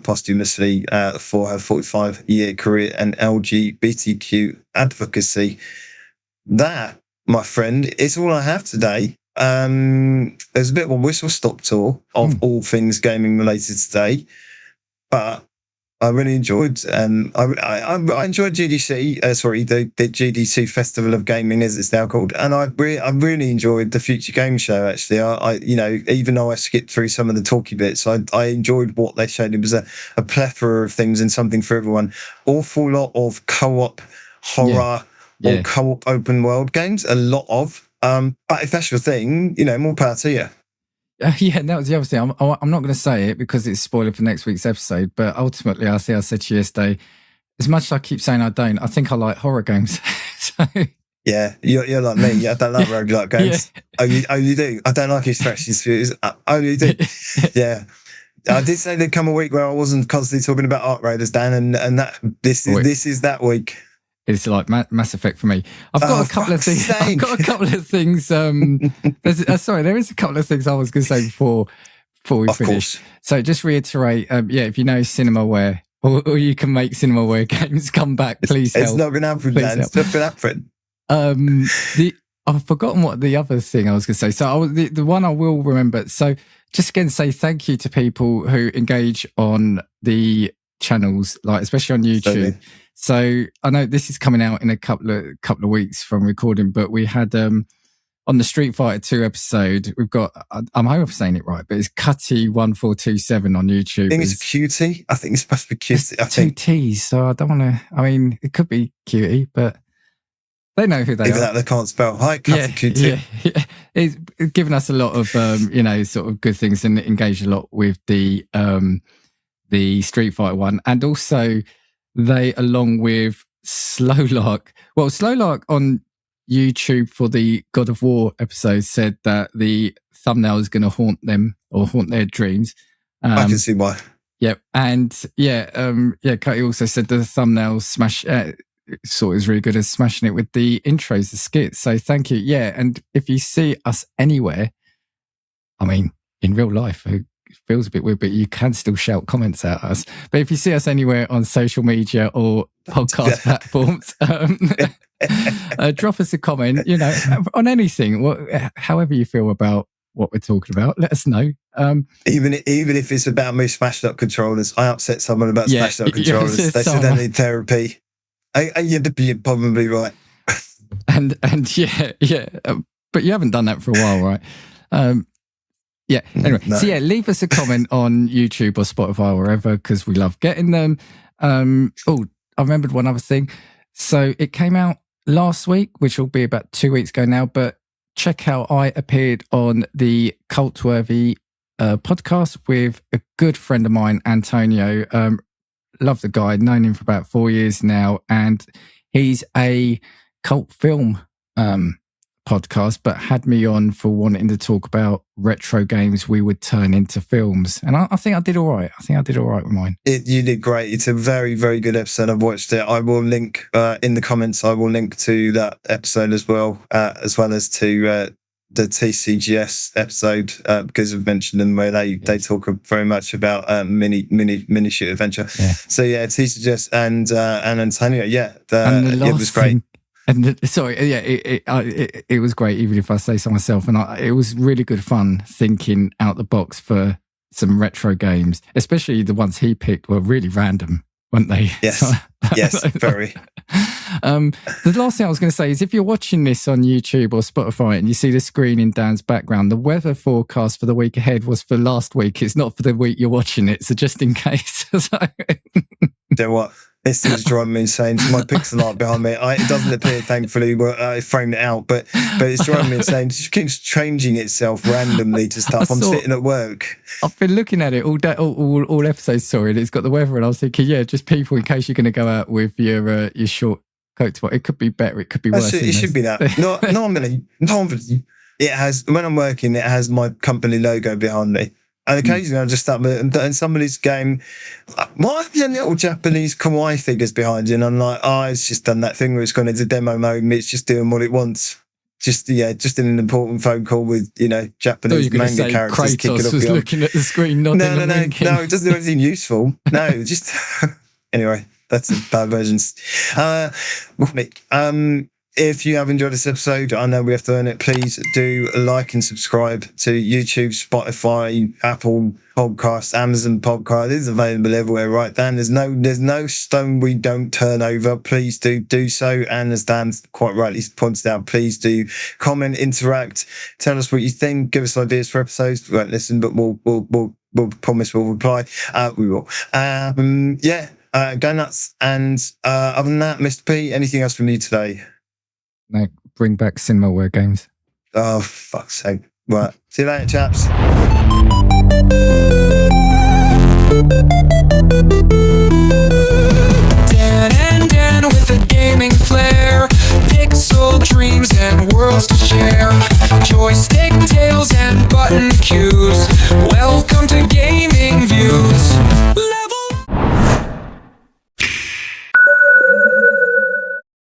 Speaker 1: posthumously for her 45-year career in LGBTQ advocacy. That, my friend, is all I have today. There's a bit of a whistle-stop tour of all things gaming related today, but I really enjoyed, I enjoyed GDC, the GDC Festival of Gaming, as it's now called, and I really enjoyed the Future Game Show. Actually, I even though I skipped through some of the talky bits, I enjoyed what they showed. It was a plethora of things and something for everyone. Awful lot of co-op horror or co-op open world games. A lot of, but if that's your thing, more power to you.
Speaker 2: Yeah, that was the other thing. I'm not going to say it because it's a spoiler for next week's episode, but ultimately, I said to you yesterday, as much as I keep saying I don't, I think I like horror games. So
Speaker 1: yeah, you're like me. I don't like roguelike games. Yeah. Oh, you do? I don't like extraction series. Oh, you do? Yeah. I did say there'd come a week where I wasn't constantly talking about Ark Raiders, Dan, and that this is that week.
Speaker 2: It's like Mass Effect for me. I've got a couple of things. I've got a couple of things. There is a couple of things I was going to say before we finish. Course. So just reiterate, if you know Cinemaware or you can make Cinemaware games, come back, please help.
Speaker 1: It's not going to happen, Dan. It's not going to happen.
Speaker 2: I've forgotten what the other thing I was going to say. So the one I will remember. So just again, say thank you to people who engage on the channels, like especially on YouTube. Totally. So I know this is coming out in a couple of weeks from recording, but we had on the Street Fighter 2 episode, we've got, I'm hoping I'm saying it right, but it's Cutty1427 on YouTube.
Speaker 1: I think it's Cutie. I think it's supposed to be Cutie. I think.
Speaker 2: 2 T's, so I don't want to, it could be Cutie, but they know who they
Speaker 1: Even
Speaker 2: are.
Speaker 1: that they can't spell. Hi, Cutty Cutie.
Speaker 2: Yeah. It's given us a lot of, sort of good things and engaged a lot with the Street Fighter one. And also, they, along with Slowlark on YouTube for the God of War episode, said that the thumbnail is going to haunt them or haunt their dreams.
Speaker 1: I can see why.
Speaker 2: Yep. And Cody also said the thumbnail smash sort of is really good at smashing it with the intros, the skits. So thank you. Yeah. And if you see us anywhere, in real life, it feels a bit weird, but you can still shout comments at us. But if you see us anywhere on social media or podcast platforms, drop us a comment, on anything, however you feel about what we're talking about, let us know.
Speaker 1: Even if it's about me smashed up controllers, I upset someone about smashed up controllers. They said they need therapy. You're probably right.
Speaker 2: and but you haven't done that for a while, right? Anyway, no. So leave us a comment on YouTube or Spotify or wherever, because we love getting them. I remembered one other thing. So it came out last week, which will be about 2 weeks ago now, but check out, I appeared on the Cultworthy podcast with a good friend of mine, Antonio. Love the guy, known him for about 4 years now, and he's a cult film podcast, but had me on for wanting to talk about retro games we would turn into films. And I think I did all right. With mine. You did great. It's a very, very good episode. I've watched it. I will link in the comments, I will link to that episode as well as to the TCGS episode, because I've mentioned them where they talk very much about mini shoot adventure. Yeah. So TCGS and Antonio, it was great. It was great, even if I say so myself. And it was really good fun thinking out the box for some retro games, especially the ones he picked were really random, weren't they?
Speaker 1: Yes, yes, very.
Speaker 2: The last thing I was going to say is if you're watching this on YouTube or Spotify and you see the screen in Dan's background, the weather forecast for the week ahead was for last week. It's not for the week you're watching it. So just in case.
Speaker 1: You know what? This is driving me insane. My pixel art behind me. It doesn't appear, thankfully, I framed it out, but it's driving me insane. It just keeps changing itself randomly to stuff. I'm sitting at work.
Speaker 2: I've been looking at it all day, all episodes, sorry, and it's got the weather, and I was thinking, just people in case you're going to go out with your short coat. It could be better, it could be worse.
Speaker 1: It should be that. Normally, it has, when I'm working, it has my company logo behind me. And occasionally I just start and somebody's game, why are there little Japanese kawaii figures behind you? And I'm like, it's just done that thing where it's gone into demo mode and it's just doing what it wants. Just in an important phone call with, Japanese manga characters kicking
Speaker 2: Kratos
Speaker 1: up
Speaker 2: was
Speaker 1: behind.
Speaker 2: looking at the screen, nodding and winking.
Speaker 1: No, it doesn't do anything useful. No, just anyway, that's a bad version. If you have enjoyed this episode, I know we have to earn it. Please do like and subscribe to YouTube, Spotify, Apple Podcasts, Amazon Podcast. It is available everywhere, right, Dan? There's no stone we don't turn over. Please do so. And as Dan quite rightly pointed out, please do comment, interact, tell us what you think, give us ideas for episodes. We won't listen, but we'll promise we'll reply. We will. Go nuts. And other than that, Mr. P, anything else from you today?
Speaker 2: No, bring back Cinemaware games.
Speaker 1: Oh, fuck's sake. Right. See you later, chaps.
Speaker 4: Dan with a gaming flair, pixel dreams and worlds to share, joystick tales and button cues.